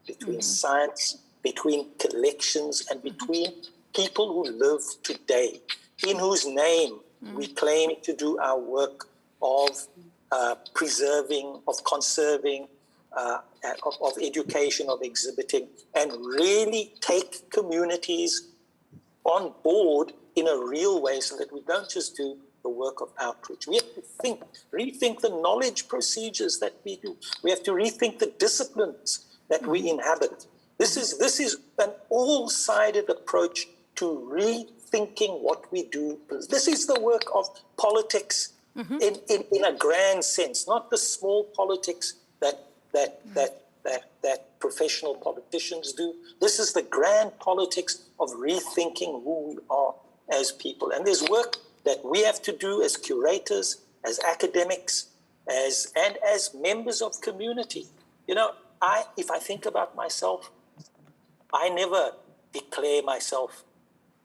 Speaker 2: between science, between collections, and between people who live today, in whose name we claim to do our work of preserving, of conserving, of education, of exhibiting, and really take communities on board in a real way, so that we don't just do the work of outreach. We have to rethink the knowledge procedures that we do. We have to rethink the disciplines that we inhabit. This is an all-sided approach to rethinking what we do. This is the work of politics in a grand sense, not the small politics that professional politicians do. This is the grand politics of rethinking who we are as people. And there's work that we have to do as curators, as academics, as members of community. You know, if I think about myself, I never declare myself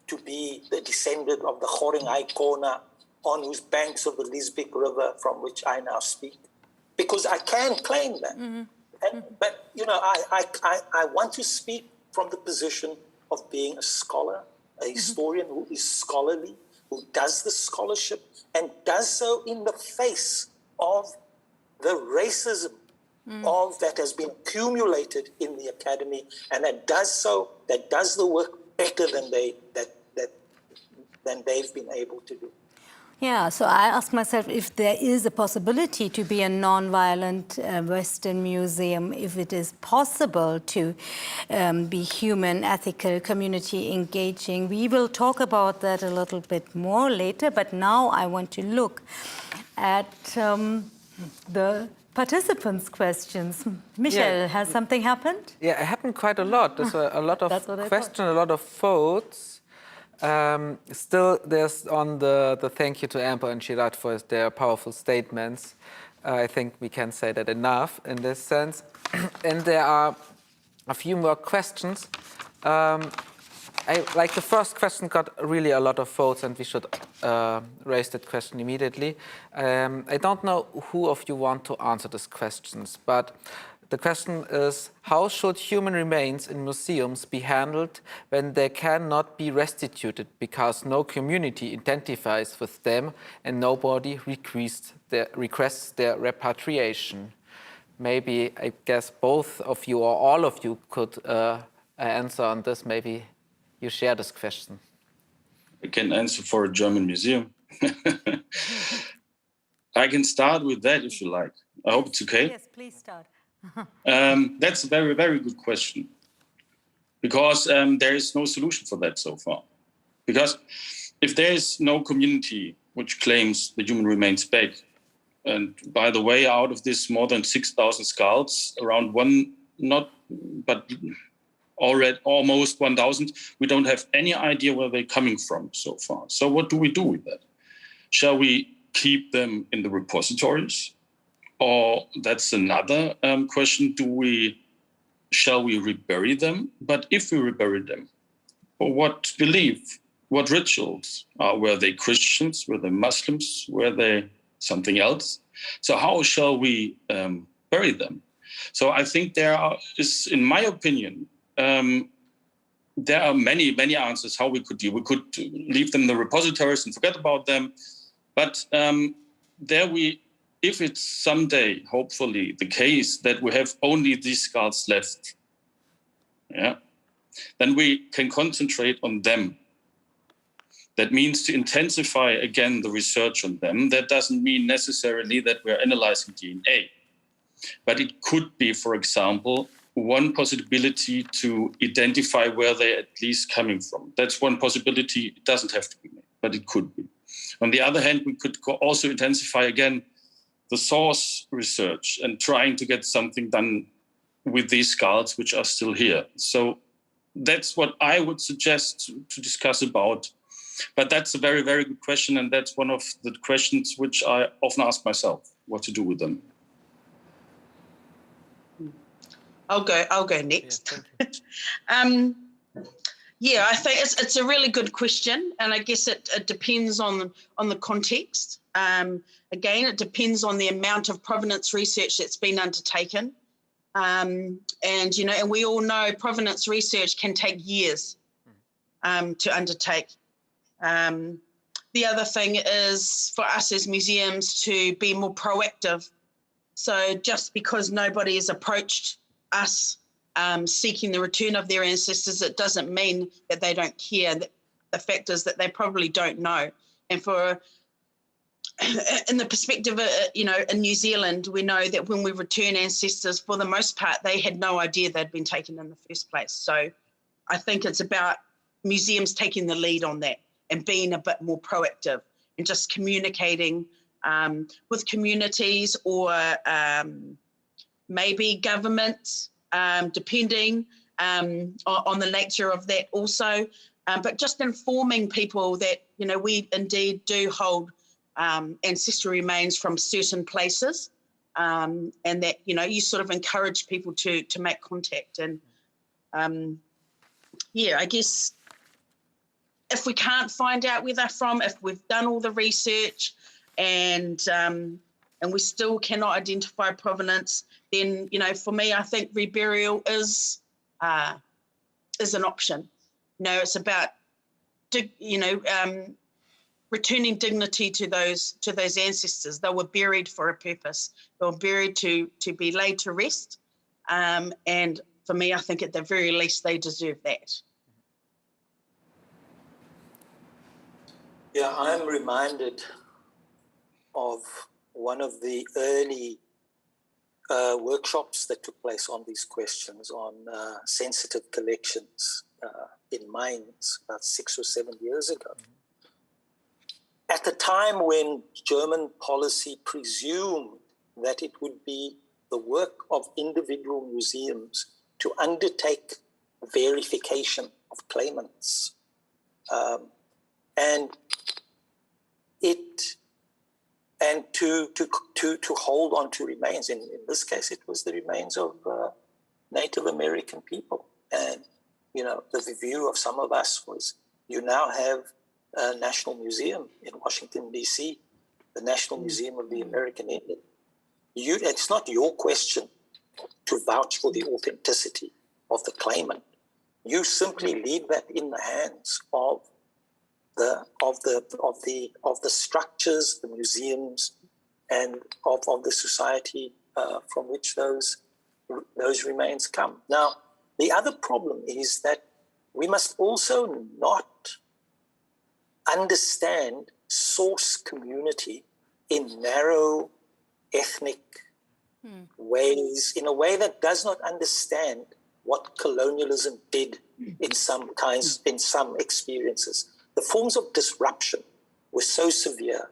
Speaker 2: to be the descendant of the Khoring Kona on whose banks of the Lisbik River from which I now speak, because I can claim that. But, you know, I want to speak from the position of being a scholar, a historian who is scholarly, who does the scholarship and does so in the face of the racism that has been accumulated in the academy, and that does the work better than they've been able to do.
Speaker 1: Yeah, so I ask myself if there is a possibility to be a non-violent Western museum, if it is possible to be human, ethical, community engaging. We will talk about that a little bit more later, but now I want to look at the participants' questions. Michel, has something happened?
Speaker 3: Yeah, it happened quite a lot. There's a lot of questions, a lot of votes. Still, there's on the thank you to Amber and Siraj for their powerful statements. I think we can say that enough in this sense. And there are a few more questions. Like the first question got really a lot of votes, and we should raise that question immediately. I don't know who of you want to answer these questions, but the question is, how should human remains in museums be handled when they cannot be restituted because no community identifies with them and nobody requests their repatriation? Maybe, I guess, both of you or all of you could answer on this. Maybe you share this question.
Speaker 5: I can answer for a German museum. I can start with that if you like. I hope it's okay.
Speaker 1: Yes, please start.
Speaker 5: That's a very, very good question, because there is no solution for that so far. Because if there is no community which claims the human remains back, and by the way, out of this more than 6,000 skulls, around already almost 1,000, we don't have any idea where they're coming from so far. So what do we do with that? Shall we keep them in the repositories? Or that's another question, shall we rebury them? But if we rebury them, for what belief, what rituals? Were they Christians? Were they Muslims? Were they something else? So how shall we bury them? So I think in my opinion, there are many, many answers how we could do. We could leave them in the repositories and forget about them. But if it's someday, hopefully, the case that we have only these skulls left, then we can concentrate on them. That means to intensify, again, the research on them. That doesn't mean necessarily that we're analyzing DNA. But it could be, for example, one possibility to identify where they're at least coming from. That's one possibility. It doesn't have to be made, but it could be. On the other hand, we could also intensify, again, the source research and trying to get something done with these skulls which are still here. So that's what I would suggest to discuss about. But that's a very, very good question. And that's one of the questions which I often ask myself, what to do with them.
Speaker 4: I'll go next. Yeah, I think it's a really good question. And I guess it depends on the context. Again, it depends on the amount of provenance research that's been undertaken. And we all know provenance research can take years to undertake. The other thing is for us as museums to be more proactive. So just because nobody has approached us seeking the return of their ancestors, it doesn't mean that they don't care. The fact is that they probably don't know. And for in the perspective, in New Zealand, we know that when we return ancestors, for the most part, they had no idea they'd been taken in the first place. So I think it's about museums taking the lead on that and being a bit more proactive and just communicating with communities or maybe governments, depending on the nature of that also. But just informing people that, we indeed do hold ancestral remains from certain places, and that, you sort of encourage people to make contact. And I guess if we can't find out where they're from, if we've done all the research and we still cannot identify provenance, then, for me, I think reburial is an option. It's about, returning dignity to those ancestors. They were buried for a purpose. They were buried to be laid to rest. And for me, I think at the very least, they deserve that.
Speaker 2: Yeah, I'm reminded of one of the early workshops that took place on these questions on sensitive collections in mines about 6 or 7 years ago. At the time when German policy presumed that it would be the work of individual museums to undertake verification of claimants, and to hold on to remains. In this case, it was the remains of Native American people. And, the view of some of us was, you now have a National Museum in Washington, D.C., the National Museum of the American Indian. It's not your question to vouch for the authenticity of the claimant. You simply leave that in the hands of the structures, the museums, and of the society from which those remains come. Now, the other problem is that we must also not understand source community in narrow ethnic ways, in a way that does not understand what colonialism did in some experiences. The forms of disruption were so severe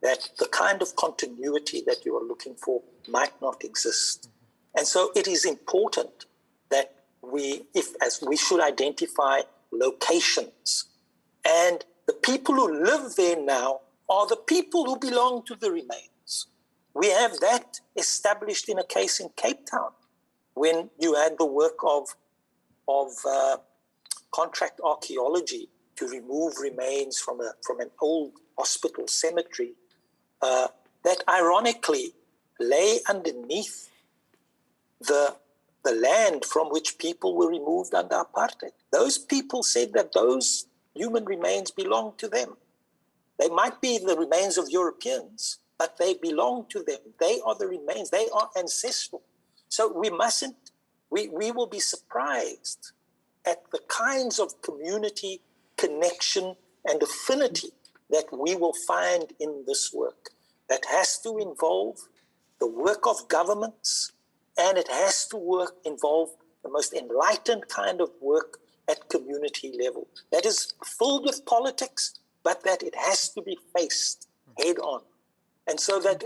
Speaker 2: that the kind of continuity that you are looking for might not exist. And so it is important that we should identify locations, and the people who live there now are the people who belong to the remains. We have that established in a case in Cape Town, when you had the work of contract archaeology to remove remains from an old hospital cemetery that ironically lay underneath the land from which people were removed under apartheid. Those people said that those human remains belong to them. They might be the remains of Europeans, but they belong to them. They are the remains. They are ancestral. So we will be surprised at the kinds of community connection and affinity that we will find in this work. That has to involve the work of governments, and it has to involve the most enlightened kind of work at community level. That is filled with politics, but that it has to be faced head on. And so that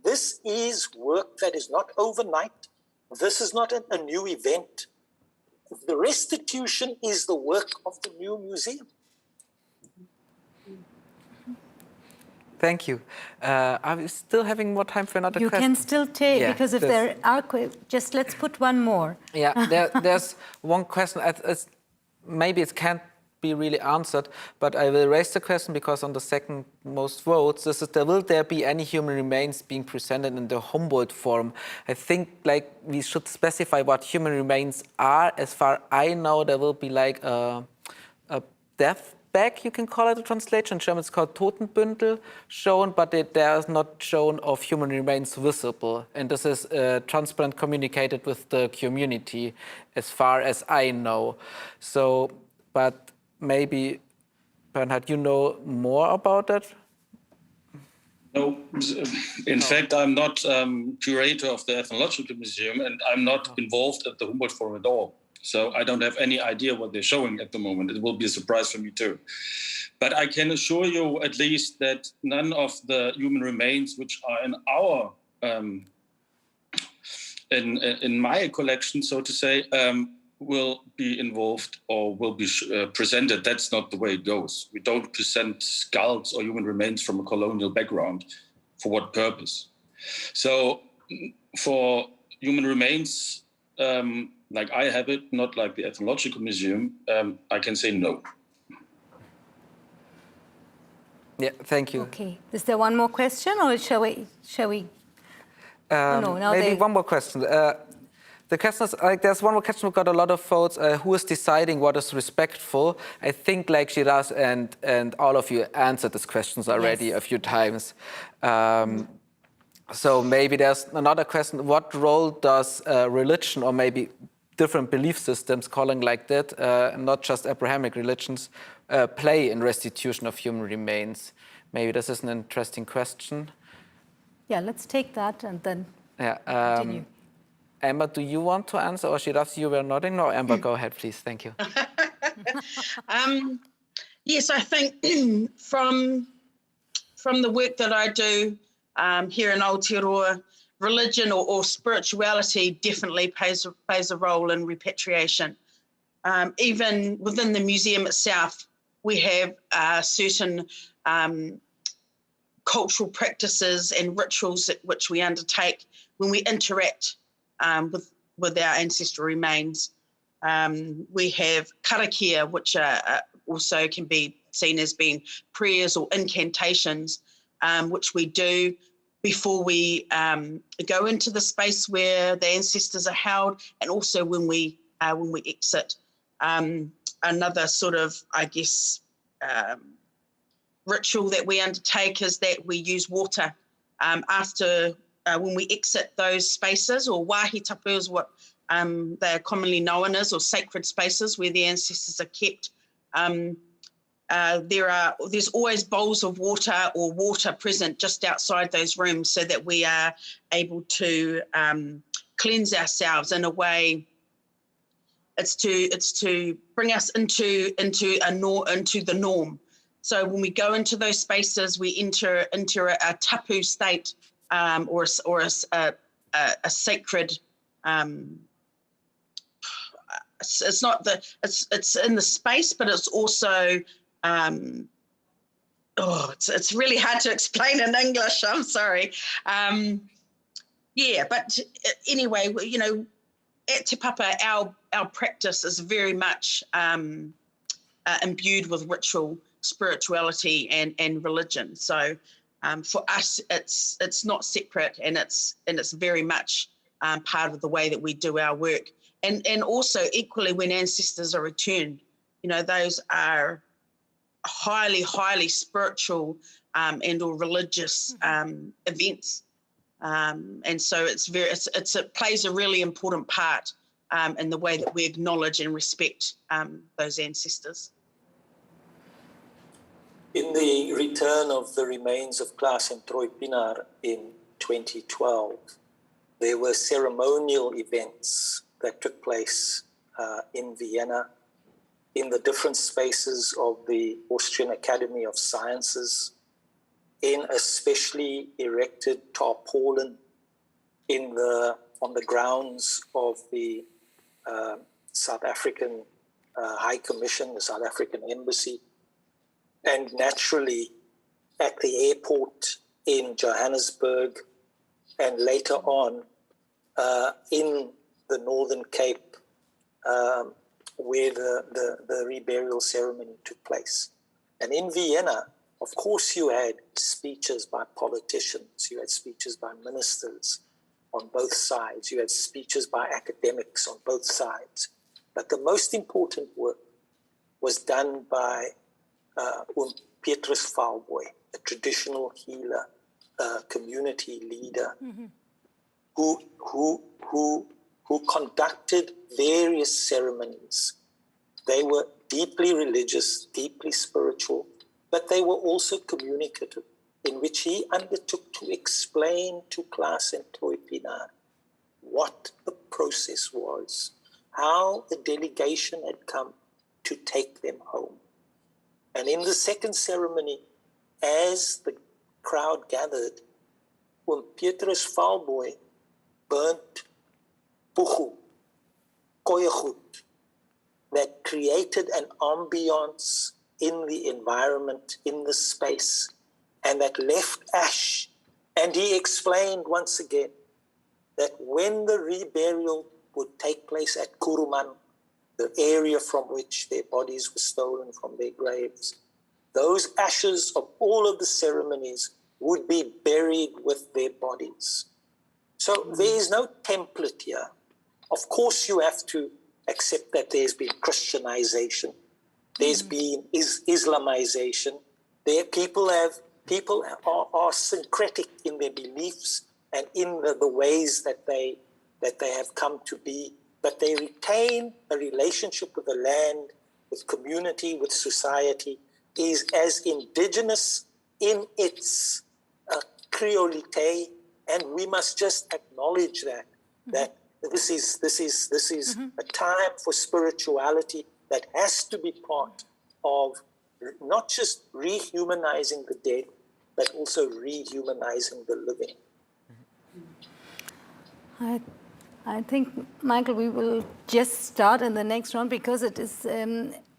Speaker 2: this is work that is not overnight. This is not a new event. The restitution is the work of the new museum.
Speaker 3: Thank you. Are we still having more time for another question?
Speaker 1: You can still take, because if there are, just let's put one more.
Speaker 3: Yeah, there's one question. Maybe it can't be really answered, but I will raise the question because on the second most votes, this is, will there be any human remains being presented in the Humboldt form? I think we should specify what human remains are. As far I know, there will be a death bag, you can call it a translation. In German it's called Totenbündel shown, but there is not shown of human remains visible. And this is transparent communicated with the community as far as I know. So, but maybe Bernhard, you know more about that?
Speaker 5: No, in fact, I'm not curator of the Ethnological Museum, and I'm not involved at the Humboldt Forum at all. So I don't have any idea what they're showing at the moment. It will be a surprise for me too. But I can assure you at least that none of the human remains which are in our in my collection, so to say, will be involved or will be presented. That's not the way it goes. We don't present skulls or human remains from a colonial background. For what purpose? So for human remains, like I have it, not like the Ethnological Museum, I can say no.
Speaker 3: Yeah, thank you.
Speaker 1: Okay. Is there one more question, or shall we? Oh, no, now
Speaker 3: maybe one more question. The question is, like, there's one more question. We've got a lot of votes. Who is deciding what is respectful? I think, like Siraj and all of you answered these questions already a few times. So maybe there's another question. What role does religion or maybe different belief systems, calling like that, not just Abrahamic religions, play in restitution of human remains? Maybe this is an interesting question.
Speaker 1: Yeah, let's take that and then continue.
Speaker 3: Amber, do you want to answer, or Siraj, you were nodding? No, Amber, go ahead, please. Thank you.
Speaker 4: Yes, I think from the work that I do here in Aotearoa, religion or spirituality definitely plays a role in repatriation. Even within the museum itself, we have certain cultural practices and rituals which we undertake when we interact with our ancestral remains. We have karakia, which also can be seen as being prayers or incantations, which we do before we go into the space where the ancestors are held, and also when we exit. Another sort of, I guess, ritual that we undertake is that we use water after when we exit those spaces, or wahi tapu is what they are commonly known as, or sacred spaces where the ancestors are kept. There's always bowls of water or water present just outside those rooms, so that we are able to cleanse ourselves in a way. It's to bring us into the norm. So when we go into those spaces, we enter a tapu state, or a sacred. It's in the space, but it's also. It's really hard to explain in English. I'm sorry. But anyway, at Te Papa, our practice is very much imbued with ritual, spirituality, and religion. So for us, it's not separate, and it's very much part of the way that we do our work. And also equally, when ancestors are returned, those are highly, highly spiritual and or religious events. And so it plays a really important part in the way that we acknowledge and respect those ancestors.
Speaker 2: In the return of the remains of Klaas and Troy Pienaar in 2012, there were ceremonial events that took place in Vienna, in the different spaces of the Austrian Academy of Sciences, in a specially erected tarpaulin on the grounds of the South African High Commission, the South African Embassy, and naturally at the airport in Johannesburg, and later on in the Northern Cape, where the reburial ceremony took place. And in Vienna, of course, you had speeches by politicians, you had speeches by ministers on both sides, you had speeches by academics on both sides. But the most important work was done by Petrus Valboy, a traditional healer, community leader, who conducted various ceremonies. They were deeply religious, deeply spiritual, but they were also communicative, in which he undertook to explain to class and Toipina what the process was, how a delegation had come to take them home. And in the second ceremony, as the crowd gathered, when Petrus Valboy burnt puchu, koyachut, that created an ambiance in the environment, in the space, and that left ash. And he explained once again that when the reburial would take place at Kuruman, the area from which their bodies were stolen from their graves, those ashes of all of the ceremonies would be buried with their bodies. So there is no template here. Of course, you have to accept that there's been Christianization, there's been Islamization. People are syncretic in their beliefs and in the ways that they have come to be, but they retain a relationship with the land, with community, with society, is as indigenous in its creolite, and we must just acknowledge that this is a time for spirituality that has to be part of not just rehumanizing the dead, but also rehumanizing the living.
Speaker 1: I think, Michael, we will just start in the next round because it is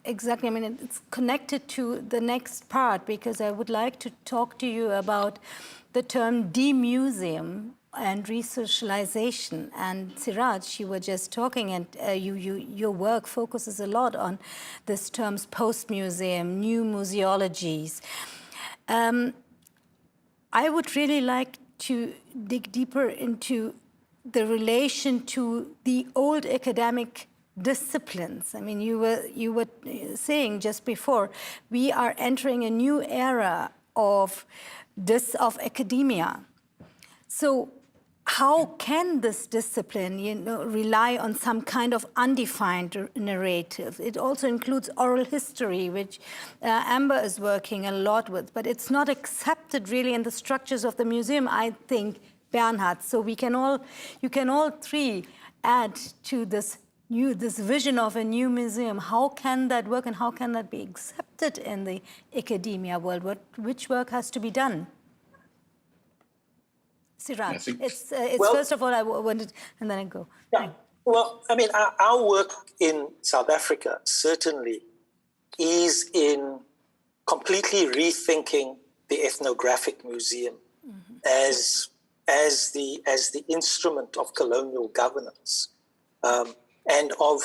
Speaker 1: exactly, I mean, it's connected to the next part, because I would like to talk to you about the term demuseum and resocialization. And Siraj, you were just talking, and your work focuses a lot on this terms post-museum, new museologies. I would really like to dig deeper into the relation to the old academic disciplines. I mean, you were saying just before, we are entering a new era of academia. So how can this discipline, rely on some kind of undefined narrative? It also includes oral history, which Amber is working a lot with, but it's not accepted really in the structures of the museum, I think, Bernhard. So you can all three add to this vision of a new museum. How can that work, and how can that be accepted in the academia world? Which work has to be done? Siraj, it's well, first of all, I wanted, and then I go.
Speaker 2: Yeah. Well, I mean, our work in South Africa certainly is in completely rethinking the ethnographic museum as the instrument of colonial governance, and of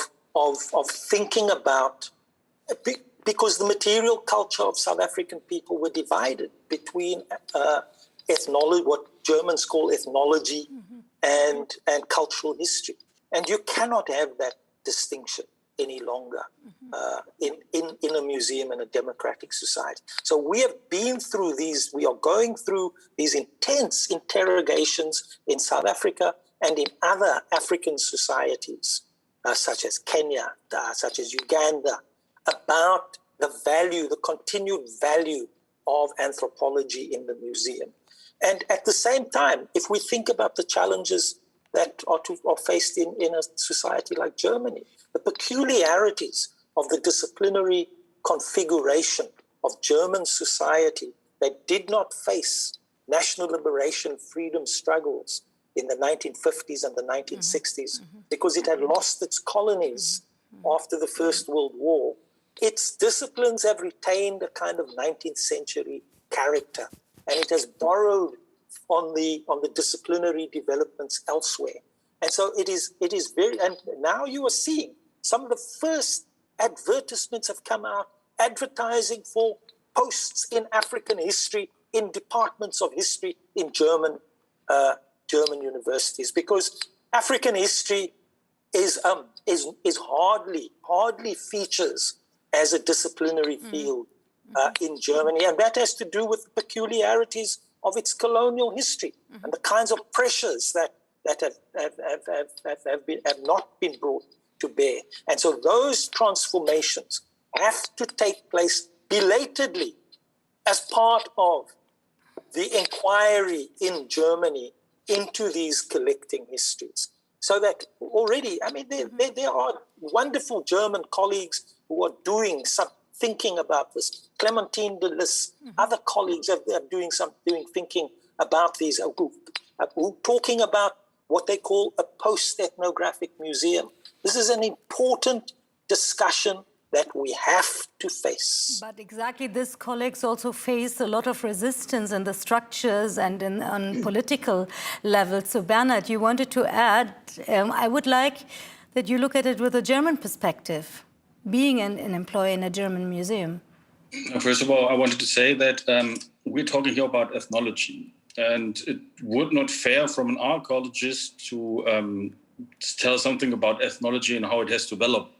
Speaker 2: thinking about, because the material culture of South African people were divided between ethnology, what Germans call ethnology, and cultural history, and you cannot have that distinction any longer in a museum in a democratic society. So we have been through we are going through these intense interrogations in South Africa and in other African societies, such as Kenya, such as Uganda, about the continued value of anthropology in the museum. And at the same time, if we think about the challenges that are faced in a society like Germany, the peculiarities of the disciplinary configuration of German society that did not face national liberation, freedom struggles in the 1950s and the 1960s, because it had lost its colonies after the First World War. Its disciplines have retained a kind of 19th century character, and it has borrowed on the disciplinary developments elsewhere. And so it is very, and now you are seeing some of the first advertisements have come out advertising for posts in African history in departments of history in German universities, because African history is hardly features as a disciplinary field in Germany, and that has to do with the peculiarities of its colonial history and the kinds of pressures that have not been brought to bear. And so those transformations have to take place belatedly as part of the inquiry in Germany into these collecting histories. So that already, I mean, there are wonderful German colleagues who are doing some thinking about this. Clementine de Lis, other colleagues are doing thinking about these, who talking about what they call a post-ethnographic museum. This is an important discussion that we have to face.
Speaker 1: But exactly, these colleagues also face a lot of resistance in the structures and on political levels. So Bernhard, you wanted to add, I would like that you look at it with a German perspective, being an employee in a German museum.
Speaker 5: First of all, I wanted to say that we're talking here about ethnology, and it would not fair from an archaeologist to tell something about ethnology and how it has developed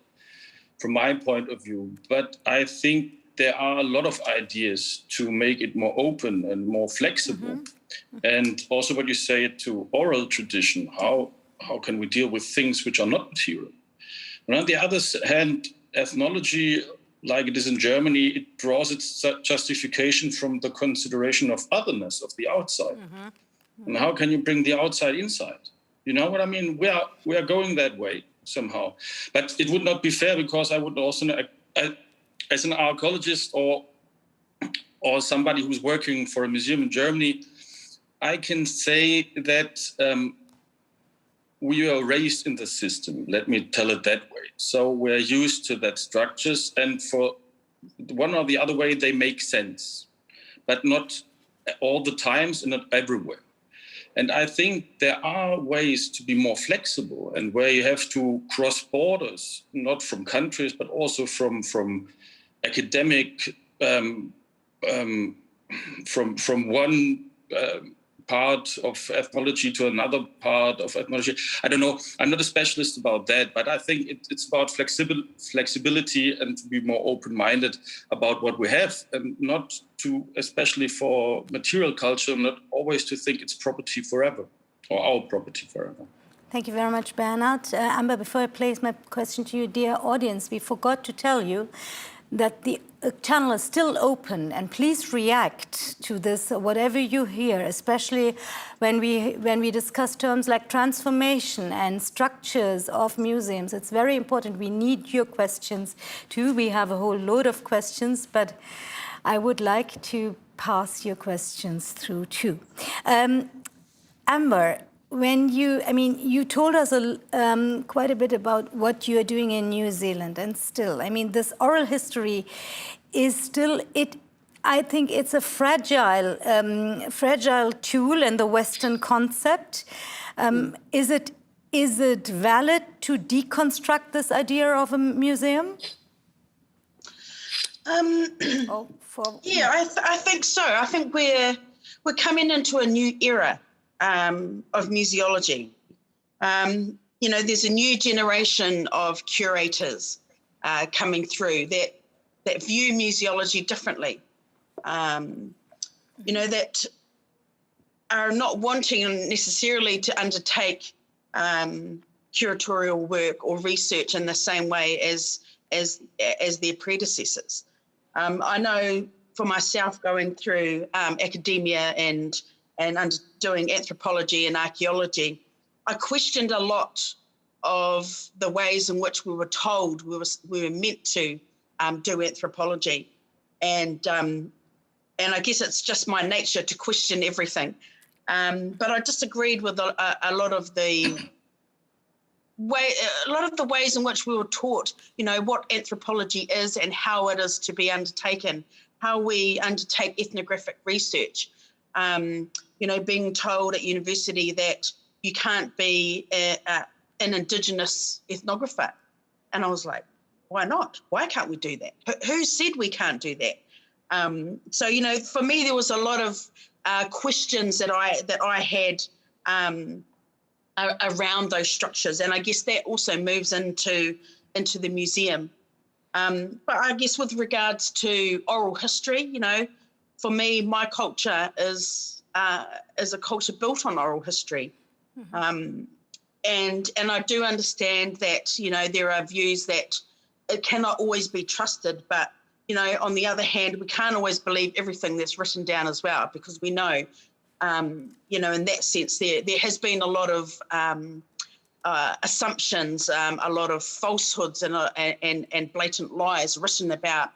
Speaker 5: from my point of view. But I think there are a lot of ideas to make it more open and more flexible. And also what you say to oral tradition, how can we deal with things which are not material? And on the other hand, ethnology, like it is in Germany, it draws its justification from the consideration of otherness, of the outside. And how can you bring the outside inside? You know what I mean? We are going that way somehow. But it would not be fair, because I would also, as an archaeologist or somebody who's working for a museum in Germany, I can say that we are raised in the system, let me tell it that way. So we're used to that structures, and for one or the other way, they make sense, but not all the times and not everywhere. And I think there are ways to be more flexible, and where you have to cross borders, not from countries, but also from academic, from one part of ethnology to another part of ethnology. I don't know. I'm not a specialist about that, but I think it's about flexibility and to be more open-minded about what we have, and not to, especially for material culture, not always to think it's property forever or our property forever.
Speaker 1: Thank you very much, Bernhard. Amber, before I place my question to you, dear audience, we forgot to tell you that the channel is still open, and please react to this, whatever you hear, especially when we discuss terms like transformation and structures of museums. It's very important. We need your questions too. We have a whole load of questions, but I would like to pass your questions through too. Amber, you told us quite a bit about what you are doing in New Zealand, and still, this oral history is still, I think it's a fragile tool in the Western concept. Is it valid to deconstruct this idea of a museum?
Speaker 4: Yeah, I think so. I think we're coming into a new era of museology. There's a new generation of curators coming through that view museology differently. That are not wanting necessarily to undertake curatorial work or research in the same way as their predecessors. I know for myself, going through academia and doing anthropology and archaeology, I questioned a lot of the ways in which we were told we were meant to do anthropology, and I guess it's just my nature to question everything. But I disagreed with a lot of the ways in which we were taught, what anthropology is and how it is to be undertaken, how we undertake ethnographic research. Being told at university that you can't be an Indigenous ethnographer. And I was like, why not? Why can't we do that? Who said we can't do that? So, for me, there was a lot of questions that I had around those structures. And I guess that also moves into the museum. But I guess with regards to oral history, for me, my culture is a culture built on oral history. And I do understand that, there are views that it cannot always be trusted. But, you know, on the other hand, we can't always believe everything that's written down as well, because we know, you know, in that sense, there has been a lot of assumptions, a lot of falsehoods and blatant lies written about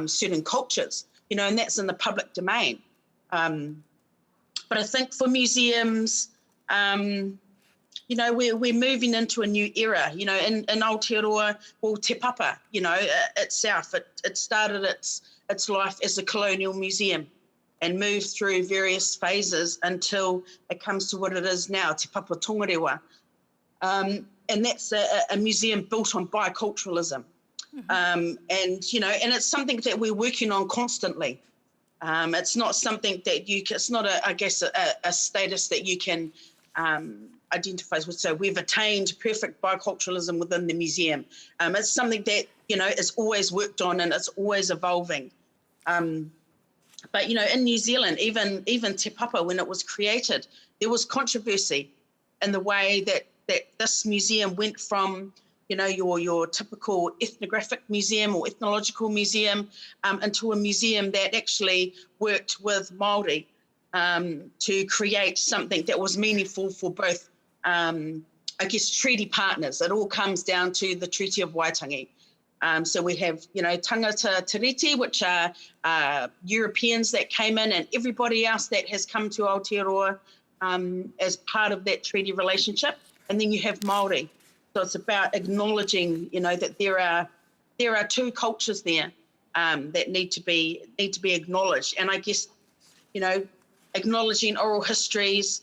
Speaker 4: certain cultures, you know, and that's in the public domain. But I think for museums, you know, we're moving into a new era, you know, in Aotearoa, well, Te Papa, you know, itself, it started its life as a colonial museum and moved through various phases until it comes to what it is now, Te Papa Tongarewa. And that's a museum built on biculturalism. And, you know, and it's something that we're working on constantly. It's not something that it's not, a status that you can identify with. So we've attained perfect biculturalism within the museum. It's something that, you know, is always worked on and it's always evolving. But, you know, in New Zealand, even Te Papa, when it was created, there was controversy in the way that this museum went from, you know, your typical ethnographic museum or ethnological museum into a museum that actually worked with Māori to create something that was meaningful for both, treaty partners. It all comes down to the Treaty of Waitangi. So we have, you know, tangata tiriti, which are Europeans that came in, and everybody else that has come to Aotearoa as part of that treaty relationship. And then you have Māori. So it's about acknowledging, you know, that there are two cultures there that need to be acknowledged. And I guess, you know, acknowledging oral histories,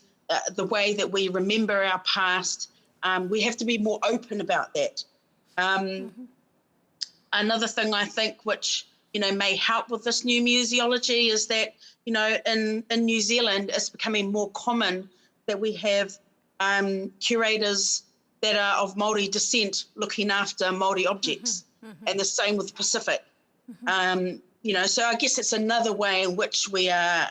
Speaker 4: the way that we remember our past, we have to be more open about that. Another thing I think which, you know, may help with this new museology is that, you know, in New Zealand, it's becoming more common that we have curators that are of Māori descent looking after Māori objects, and the same with Pacific. You know, so I guess it's another way in which we are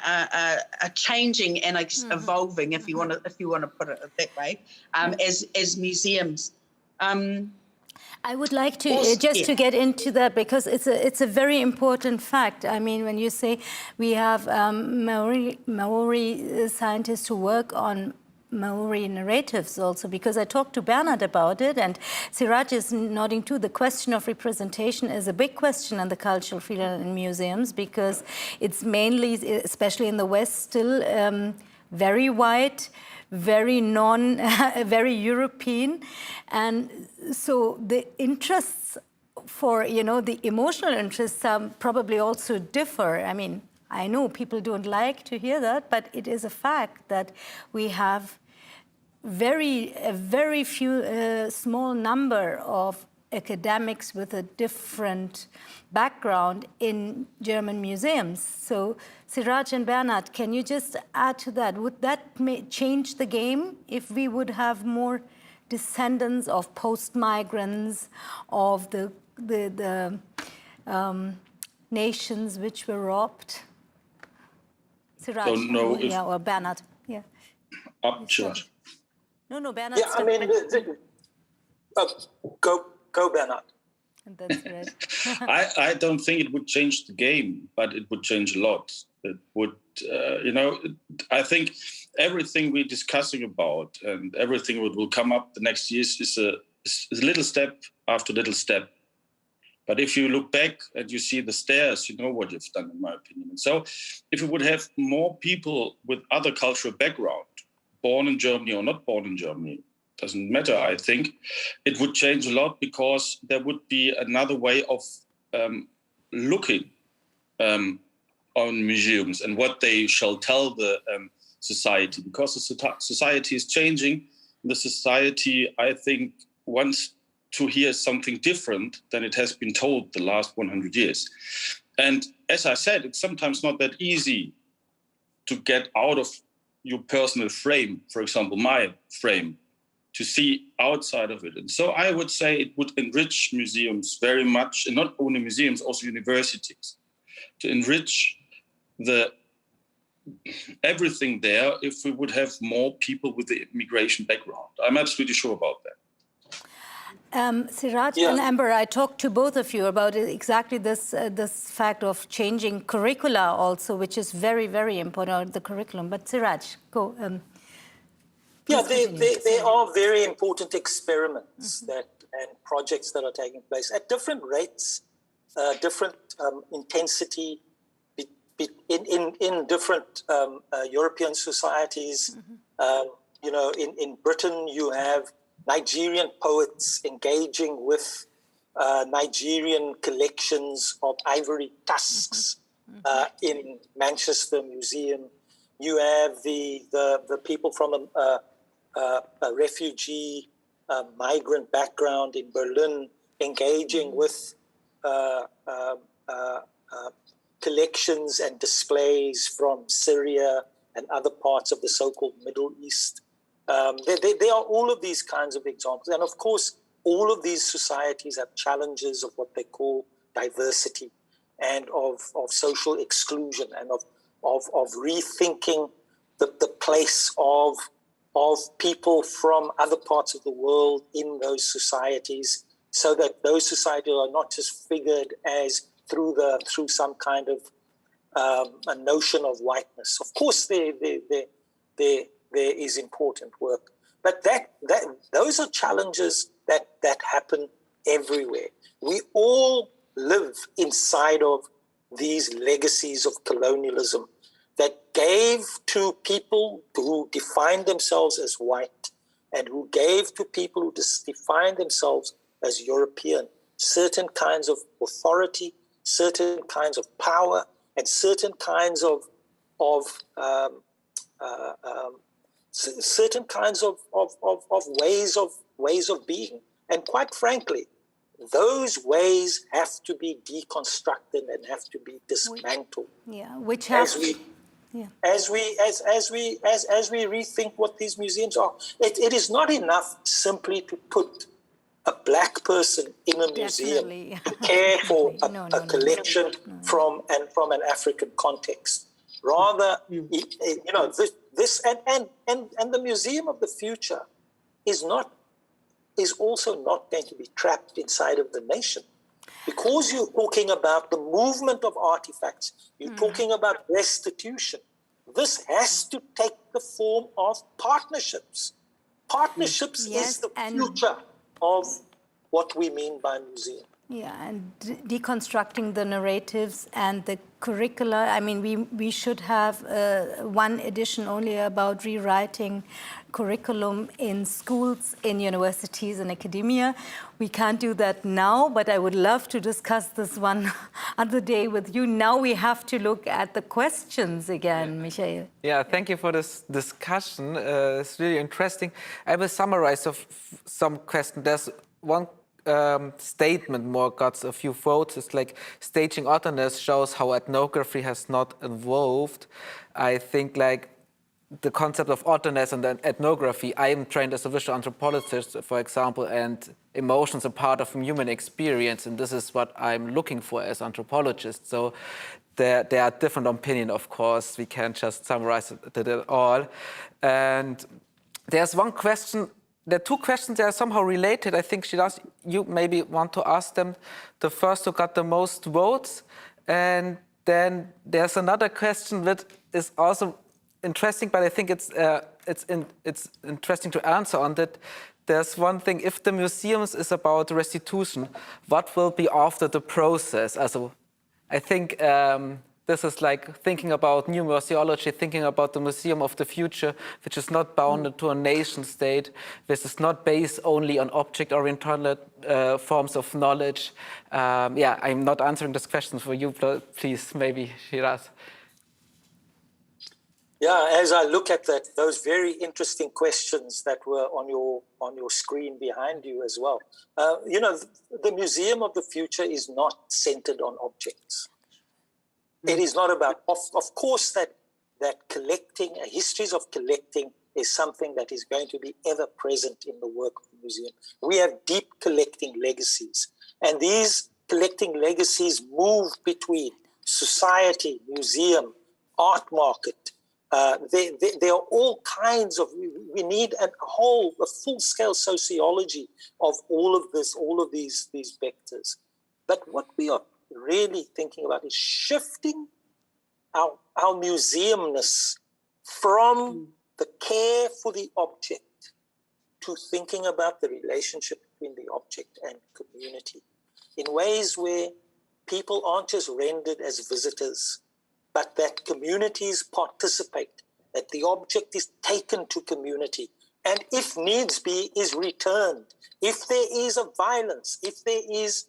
Speaker 4: changing and evolving, if you want to put it that way, as museums.
Speaker 1: I would like to to get into that, because it's a very important fact. I mean, when you say we have Maori scientists who work on Maori narratives also, because I talked to Bernard about it, and Siraj is nodding too. The question of representation is a big question in the cultural field in museums, because it's mainly, especially in the West, still very white, very very European. And so the interests for, you know, the emotional interests probably also differ. I mean, I know people don't like to hear that, but it is a fact that we have a very few, small number of academics with a different background in German museums. So Siraj and Bernard, can you just add to that? Would that change the game if we would have more descendants of post-migrants, of the nations which were robbed? Siraj, or Bernard, yeah.
Speaker 5: Siraj.
Speaker 1: No, Bernard.
Speaker 2: Yeah, I mean, go, Bernard.
Speaker 1: And that's right.
Speaker 5: I don't think it would change the game, but it would change a lot. It would, you know, I think everything we're discussing about and everything that will come up the next years is a little step after little step. But if you look back and you see the stairs, you know what you've done, in my opinion. And so if we would have more people with other cultural background, born in Germany or not born in Germany, doesn't matter, I think, it would change a lot, because there would be another way of looking on museums and what they shall tell the society, because the society is changing. The society, I think, wants to hear something different than it has been told the last 100 years. And as I said, it's sometimes not that easy to get out of your personal frame, for example, my frame, to see outside of it. And so I would say it would enrich museums very much, and not only museums, also universities, to enrich everything there if we would have more people with the immigration background. I'm absolutely sure about that.
Speaker 1: Siraj
Speaker 2: Yeah.
Speaker 1: and Amber, I talked to both of you about exactly this fact of changing curricula also, which is very, very important, the curriculum. But Siraj, go.
Speaker 2: Yeah,
Speaker 1: please continue.
Speaker 2: there are very important experiments and projects that are taking place at different rates, different intensity in different European societies. In Britain, you have Nigerian poets engaging with Nigerian collections of ivory tusks in Manchester Museum. You have the people from a refugee migrant background in Berlin engaging with collections and displays from Syria and other parts of the so-called Middle East. There are all of these kinds of examples. And of course, all of these societies have challenges of what they call diversity and of social exclusion and of rethinking the place of people from other parts of the world in those societies, so that those societies are not just figured as through some kind of a notion of whiteness. Of course, there is important work, but those are challenges that happen everywhere. We all live inside of these legacies of colonialism that gave to people who defined themselves as white and who gave to people who defined themselves as European certain kinds of authority, certain kinds of power, and certain kinds of ways of being. And quite frankly, those ways have to be deconstructed and have to be dismantled.
Speaker 1: Which has
Speaker 2: as we rethink what these museums are. It is not enough simply to put a black person in a museum to care for a collection from an African context. Rather, this and the Museum of the Future is also not going to be trapped inside of the nation. Because you're talking about the movement of artifacts, you're talking about restitution. This has to take the form of partnerships. Partnerships is the future of what we mean by museum.
Speaker 1: Yeah, and deconstructing the narratives and the curricula. I mean, we should have one edition only about rewriting curriculum in schools, in universities and academia. We can't do that now, but I would love to discuss this one other day with you. Now we have to look at the questions again, Michael.
Speaker 3: Yeah, thank you for this discussion. It's really interesting. I will summarize some questions. There's one statement more got a few votes. It's like staging otherness shows how ethnography has not evolved. I think like the concept of otherness and then ethnography, I am trained as a visual anthropologist, for example, and emotions are part of human experience, and this is what I'm looking for as anthropologist. So there are different opinions, of course. We can't just summarize it at all. And there's one question. There are two questions that are somehow related. I think Siraj, you maybe want to ask them. The first who got the most votes. And then there's another question that is also interesting, but I think it's interesting to answer on that. There's one thing, if the museums is about restitution, what will be after the process? Also, I think this is like thinking about new museology, thinking about the museum of the future, which is not bounded to a nation state, which is not based only on object-oriented forms of knowledge. I'm not answering this question for you, please, maybe Siraj.
Speaker 2: Yeah, as I look at those very interesting questions that were on your screen behind you as well. The Museum of the Future is not centered on objects. It is not about, of course, that collecting, histories of collecting is something that is going to be ever present in the work of the museum. We have deep collecting legacies, and these collecting legacies move between society, museum, art market, There are all kinds of, we need a full-scale sociology of all of these vectors. But what we are really thinking about is shifting our museumness from the care for the object to thinking about the relationship between the object and community in ways where people aren't just rendered as visitors, but that communities participate, that the object is taken to community, and if needs be, is returned. If there is a violence, if there is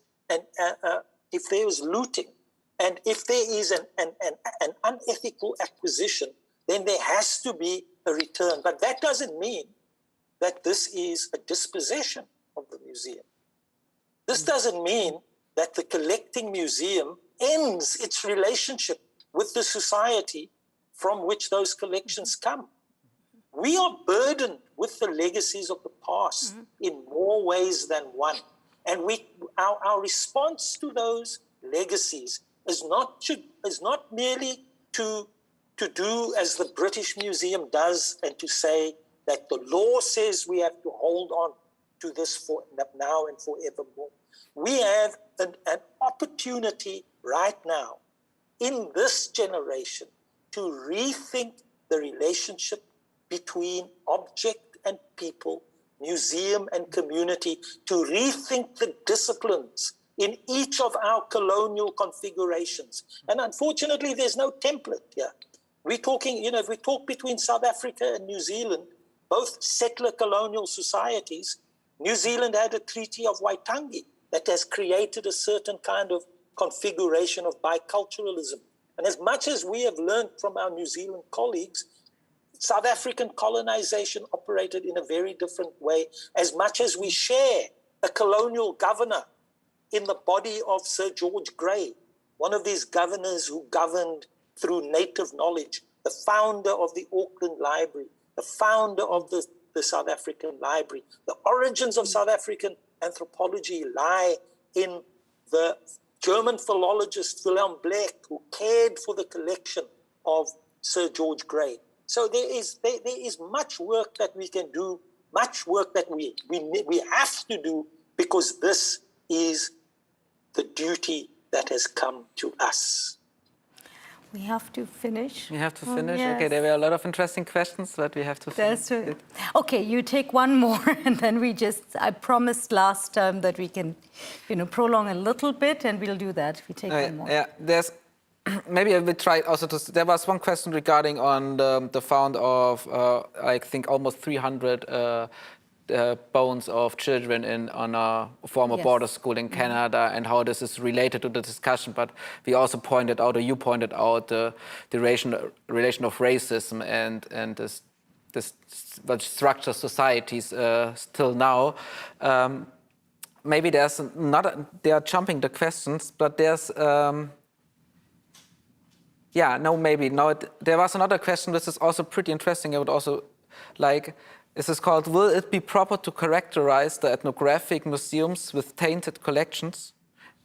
Speaker 2: looting, and if there is an unethical acquisition, then there has to be a return. But that doesn't mean that this is a dispossession of the museum. This doesn't mean that the collecting museum ends its relationship with the society from which those collections come. We are burdened with the legacies of the past in more ways than one. And our response to those legacies is not merely to do as the British Museum does and to say that the law says we have to hold on to this for now and forevermore. We have an opportunity right now in this generation to rethink the relationship between object and people, museum and community, to rethink the disciplines in each of our colonial configurations. And unfortunately, there's no template here. We're talking, if we talk between South Africa and New Zealand, both settler colonial societies, New Zealand had a Treaty of Waitangi that has created a certain kind of configuration of biculturalism. And as much as we have learned from our New Zealand colleagues, South African colonization operated in a very different way, as much as we share a colonial governor in the body of Sir George Grey, one of these governors who governed through native knowledge, the founder of the Auckland Library, the founder of the South African Library. The origins of South African anthropology lie in the German philologist Wilhelm Bleck, who cared for the collection of Sir George Grey. So there is much work that we can do, much work that we have to do, because this is the duty that has come to us.
Speaker 1: We have to finish.
Speaker 3: We have to finish.
Speaker 1: Yes.
Speaker 3: Okay, there were a lot of interesting questions, but we have to finish.
Speaker 1: Okay, you take one more, and then I promised last time that we can, prolong a little bit, and we'll do that. We take one more.
Speaker 3: Yeah, there's maybe I will try also to. There was one question regarding on the found of I think almost 300 bones of children on a former border school in Canada, and how this is related to the discussion. But we also pointed out, or you pointed out, the relation of racism and this what structures societies still now. Maybe there's another. They are jumping the questions, but there's. There was another question. This is also pretty interesting. I would also like. This is called, will it be proper to characterize the ethnographic museums with tainted collections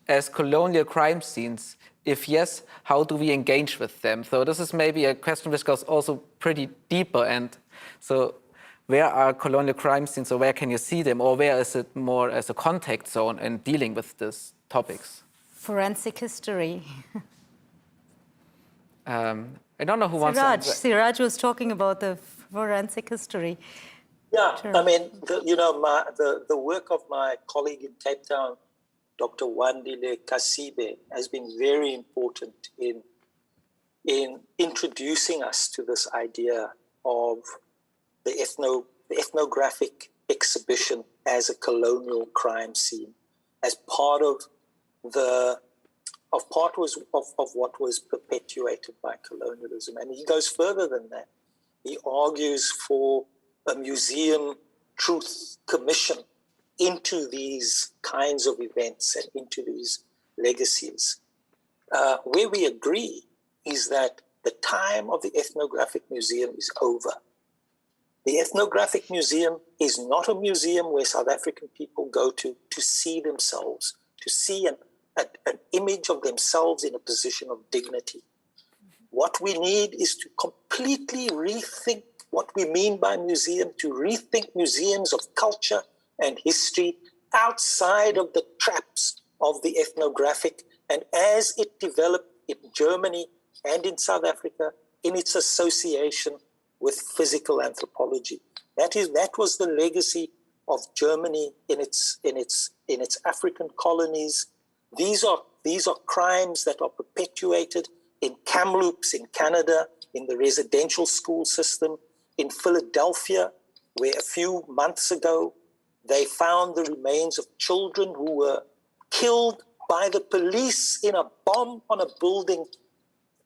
Speaker 3: as colonial crime scenes? If yes, how do we engage with them? So this is maybe a question which goes also pretty deeper. And so where are colonial crime scenes, or where can you see them? Or where is it more as a contact zone in dealing with these topics?
Speaker 1: Forensic history.
Speaker 3: I don't know who wants to...
Speaker 1: Siraj was talking about the forensic history.
Speaker 2: Yeah, I mean, the work of my colleague in Cape Town, Dr. Wandile Kasibe, has been very important in introducing us to this idea of the ethnographic exhibition as a colonial crime scene, as part of what was perpetuated by colonialism. And he goes further than that. He argues for a museum truth commission into these kinds of events and into these legacies. Where we agree is that the time of the ethnographic museum is over. The ethnographic museum is not a museum where South African people go to see themselves, to see an image of themselves in a position of dignity. What we need is to completely rethink what we mean by museum, to rethink museums of culture and history outside of the traps of the ethnographic, and as it developed in Germany and in South Africa in its association with physical anthropology. That was the legacy of Germany in its African colonies. These are crimes that are perpetuated in Kamloops in Canada, in the residential school system, in Philadelphia, where a few months ago they found the remains of children who were killed by the police in a bomb on a building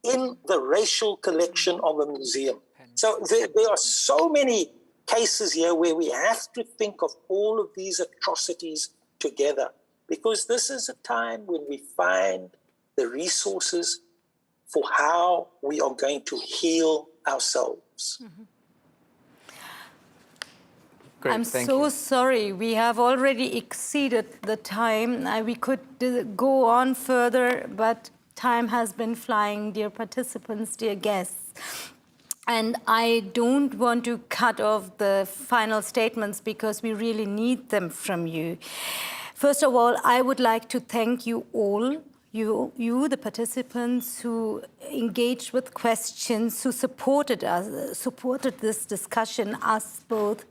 Speaker 2: in the racial collection of a museum. So there are so many cases here where we have to think of all of these atrocities together, because this is a time when we find the resources for how we are going to heal ourselves.
Speaker 1: Mm-hmm.
Speaker 3: Great,
Speaker 1: I'm
Speaker 3: thank
Speaker 1: so
Speaker 3: you.
Speaker 1: sorry. We have already exceeded the time. We could go on further, but time has been flying, dear participants, dear guests. And I don't want to cut off the final statements because we really need them from you. First of all, I would like to thank you all, you, the participants who engaged with questions, who supported us, supported this discussion, us both.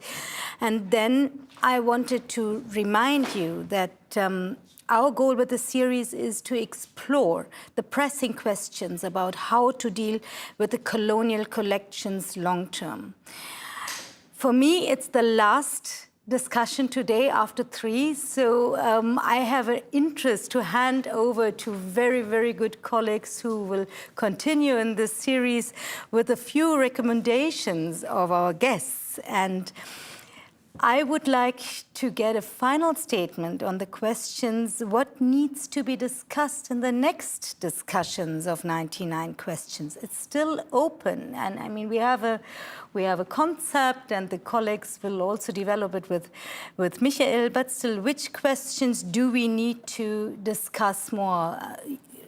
Speaker 1: And then I wanted to remind you that our goal with the series is to explore the pressing questions about how to deal with the colonial collections long term. For me, it's the last discussion today after 3, so I have an interest to hand over to very, very good colleagues who will continue in this series with a few recommendations of our guests. And I would like to get a final statement on the questions, what needs to be discussed in the next discussions of 99 questions. It's still open, and I mean, we have a concept, and the colleagues will also develop it with Michael, but still, which questions do we need to discuss more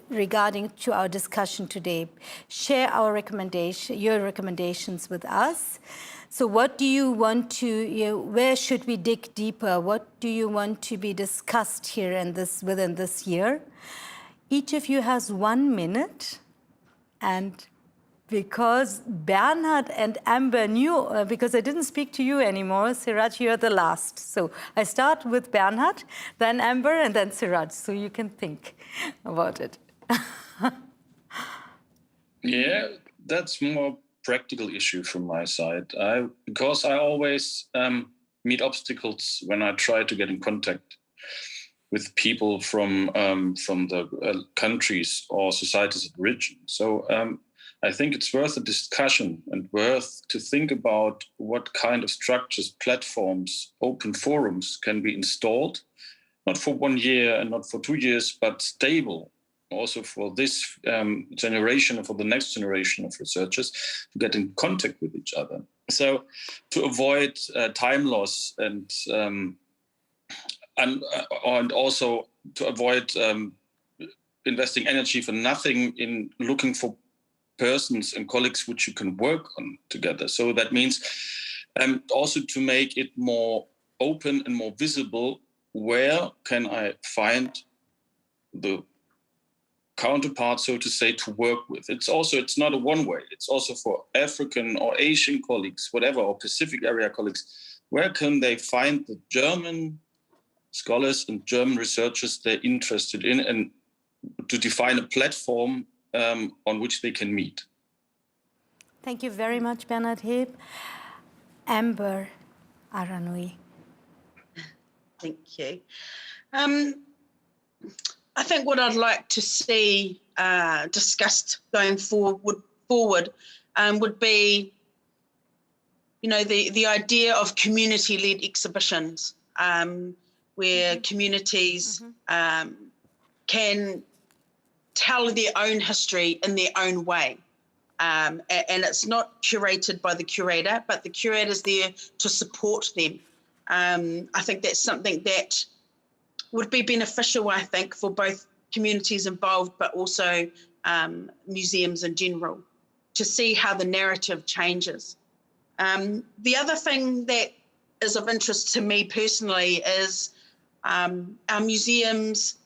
Speaker 1: regarding to our discussion today? Share your recommendations with us. So what do you want to, where should we dig deeper? What do you want to be discussed here within this year? Each of you has 1 minute, and because Bernhard and Amber knew, because I didn't speak to you anymore, Siraj, you're the last. So I start with Bernhard, then Amber, and then Siraj, so you can think about it.
Speaker 5: Yeah, that's more practical issue from my side. Because I always meet obstacles when I try to get in contact with people from the countries or societies of origin. So I think it's worth a discussion and worth to think about what kind of structures, platforms, open forums can be installed, not for 1 year and not for 2 years, but stable, also for this generation and for the next generation of researchers to get in contact with each other. So to avoid time loss and also to avoid investing energy for nothing in looking for persons and colleagues which you can work on together. So that means also to make it more open and more visible, where can I find the counterpart, so to say, to work with. It's not a one-way. It's also for African or Asian colleagues, whatever, or Pacific area colleagues. Where can they find the German scholars and German researchers they're interested in, and to define a platform on which they can meet?
Speaker 1: Thank you very much, Bernhard Heb. Amber Aranui.
Speaker 4: Thank you. I think what I'd like to see discussed going forward would be, the idea of community-led exhibitions, where communities can tell their own history in their own way. And it's not curated by the curator, but the curator's there to support them. I think that's something that would be beneficial, I think, for both communities involved, but also museums in general. to see how the narrative changes. The other thing that is of interest to me personally is our museums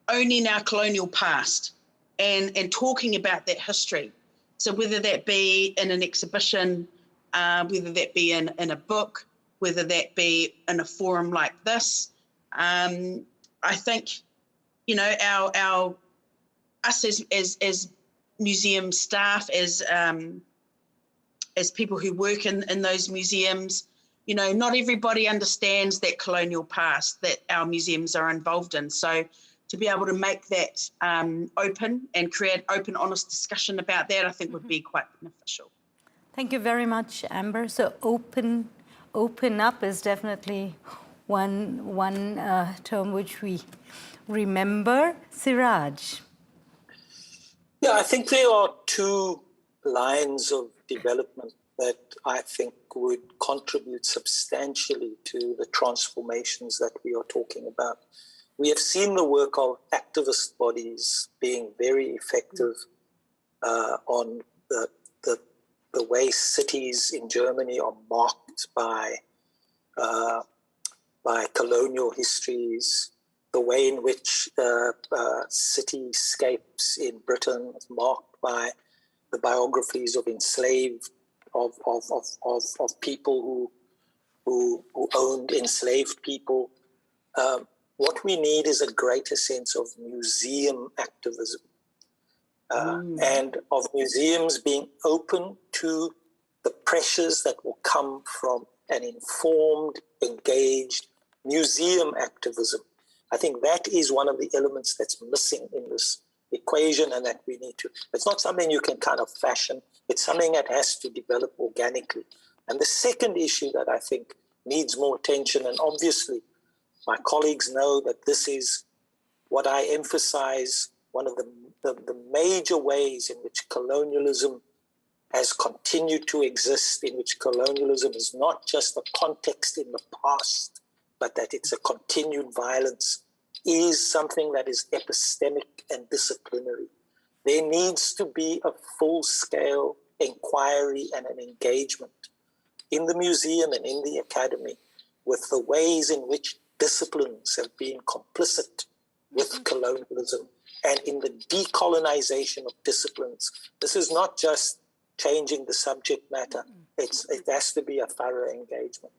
Speaker 4: owning our colonial past and talking about that history. So whether that be in an exhibition, whether that be in a book, whether that be in a forum like this, I think, you know, us as museum staff, as people who work in those museums, you know, not everybody understands that colonial past that our museums are involved in. So to be able to make that open and create open, honest discussion about that, I think would be quite beneficial.
Speaker 1: Thank you very much, Amber. So open up is definitely one term which we remember. Siraj.
Speaker 2: Yeah, I think there are two lines of development that I think would contribute substantially to the transformations that we are talking about. We have seen the work of activist bodies being very effective on the way cities in Germany are marked by colonial histories, the way in which cityscapes in Britain is marked by the biographies of enslaved of people who owned enslaved people. What we need is a greater sense of museum activism and of museums being open to the pressures that will come from an informed, engaged museum activism. I think that is one of the elements that's missing in this equation, and that we need to. It's not something you can kind of fashion. It's something that has to develop organically. And the second issue that I think needs more attention, and obviously my colleagues know that this is what I emphasize, one of the major ways in which colonialism has continued to exist, in which colonialism is not just a context in the past, but that it's a continued violence, is something that is epistemic and disciplinary. There needs to be a full-scale inquiry and an engagement in the museum and in the academy with the ways in which disciplines have been complicit with colonialism and in the decolonization of disciplines. This is not just changing the subject matter. It has to be a thorough engagement.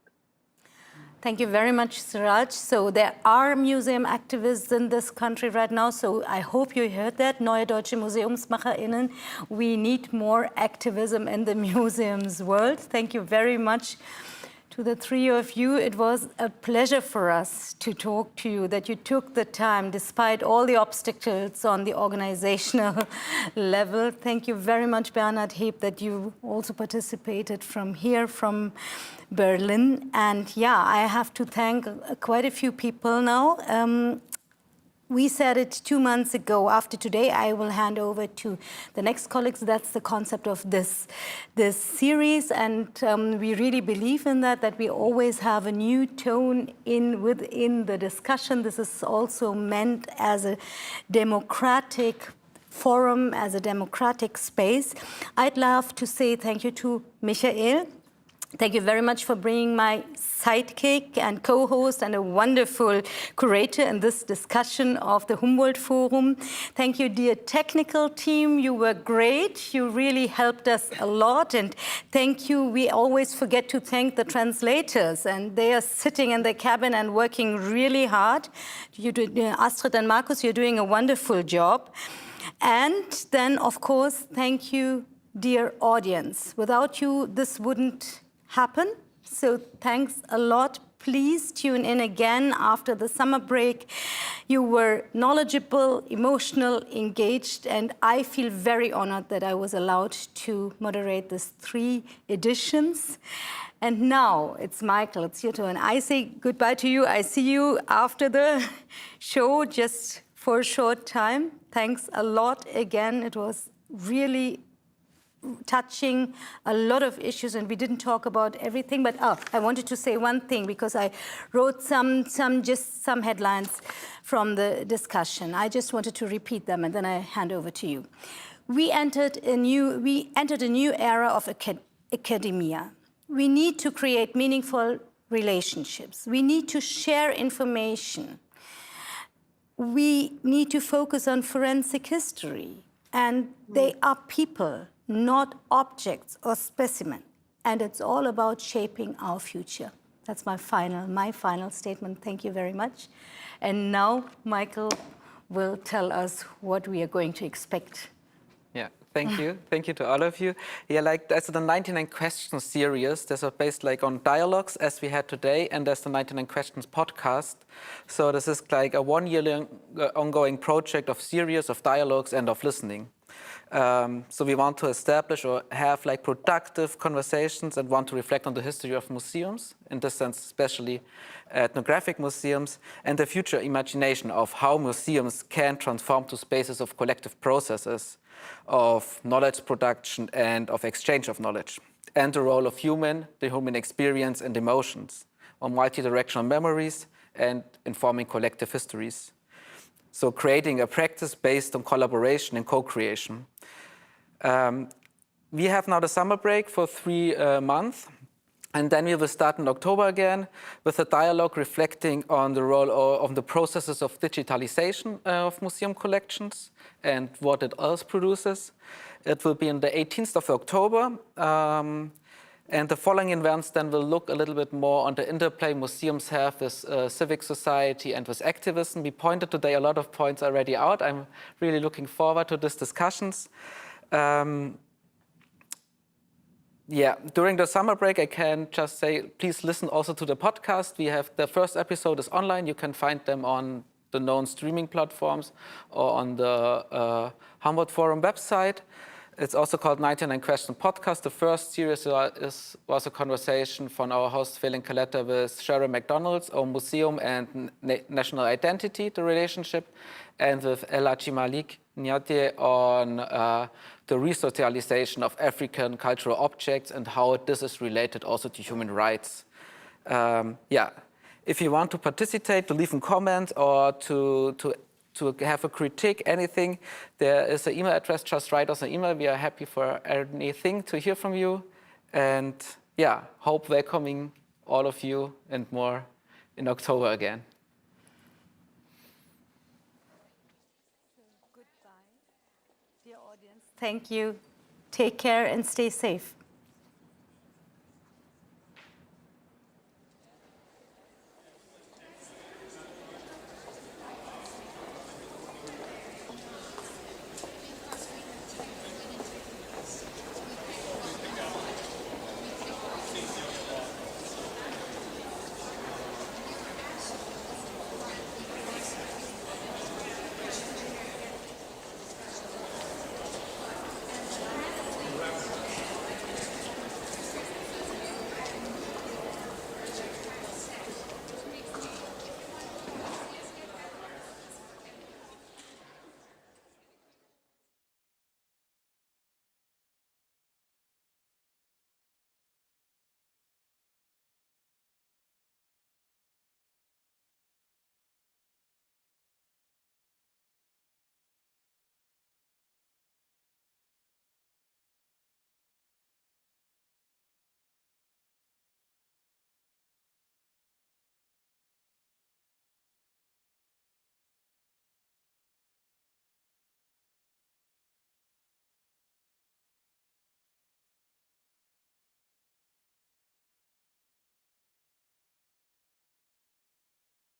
Speaker 1: Thank you very much, Siraj. So there are museum activists in this country right now, so I hope you heard that. Neue Deutsche MuseumsmacherInnen, we need more activism in the museums world. Thank you very much to the three of you. It was a pleasure for us to talk to you, that you took the time despite all the obstacles on the organizational level. Thank you very much, Bernhard Heb, that you also participated from here, from Berlin. And yeah, I have to thank quite a few people now. We said it 2 months ago. After today, I will hand over to the next colleagues. That's the concept of this series, and we really believe in that we always have a new tone within the discussion. This is also meant as a democratic forum, as a democratic space. I'd love to say thank you to Michael. Thank you very much for bringing my sidekick and co-host and a wonderful curator in this discussion of the Humboldt Forum. Thank you, dear technical team. You were great. You really helped us a lot. And thank you. We always forget to thank the translators, and they are sitting in the cabin and working really hard. Astrid and Markus, you're doing a wonderful job. And then, of course, thank you, dear audience. Without you, this wouldn't happen. So thanks a lot. Please tune in again after the summer break. You were knowledgeable, emotional, engaged, and I feel very honored that I was allowed to moderate these 3 editions. And now it's Michael, it's your turn. I say goodbye to you. I see you after the show just for a short time. Thanks a lot again. It was really touching a lot of issues, and we didn't talk about everything, but I wanted to say one thing because I wrote some headlines from the discussion. I just wanted to repeat them, and then I hand over to you. We entered a new era of academia. We need to create meaningful relationships. We need to share information. We need to focus on forensic history. And they are people, not objects or specimens. And it's all about shaping our future. That's my final statement. Thank you very much. And now Michael will tell us what we are going to expect.
Speaker 3: Yeah, thank you. Thank you to all of you. Yeah, like there's the 99 questions series. There's a based like on dialogues as we had today, and there's the 99 questions podcast. So this is like a 1 year long ongoing project of series of dialogues and of listening. So we want to establish or have like productive conversations and want to reflect on the history of museums, in this sense, especially ethnographic museums, and the future imagination of how museums can transform to spaces of collective processes, of knowledge production and of exchange of knowledge, and the role of the human experience and emotions, on multi-directional memories and informing collective histories. So creating a practice based on collaboration and co-creation. We have now the summer break for 3 months, and then we will start in October again with a dialogue reflecting on the role of the processes of digitalization of museum collections and what it else produces. It will be on the 18th of October. And the following events then will look a little bit more on the interplay museums have with civic society and with activism. We pointed today a lot of points already out. I'm really looking forward to these discussions. Yeah, during the summer break, I can just say, please listen also to the podcast. We have the first episode is online. You can find them on the known streaming platforms or on the Humboldt Forum website. It's also called 99 Question Podcast. The first series was a conversation from our host, Phil Caletta, with Sharon McDonald's on museum and national identity, the relationship, and with Elachi Malik Nyate on the resocialization of African cultural objects and how this is related also to human rights. Yeah, if you want to participate, to leave a comment or to have a critique, anything, there is an email address. Just write us an email. We are happy for anything to hear from you. And yeah, hope welcoming all of you and more in October again.
Speaker 1: Goodbye, dear audience. Thank you. Take care and stay safe.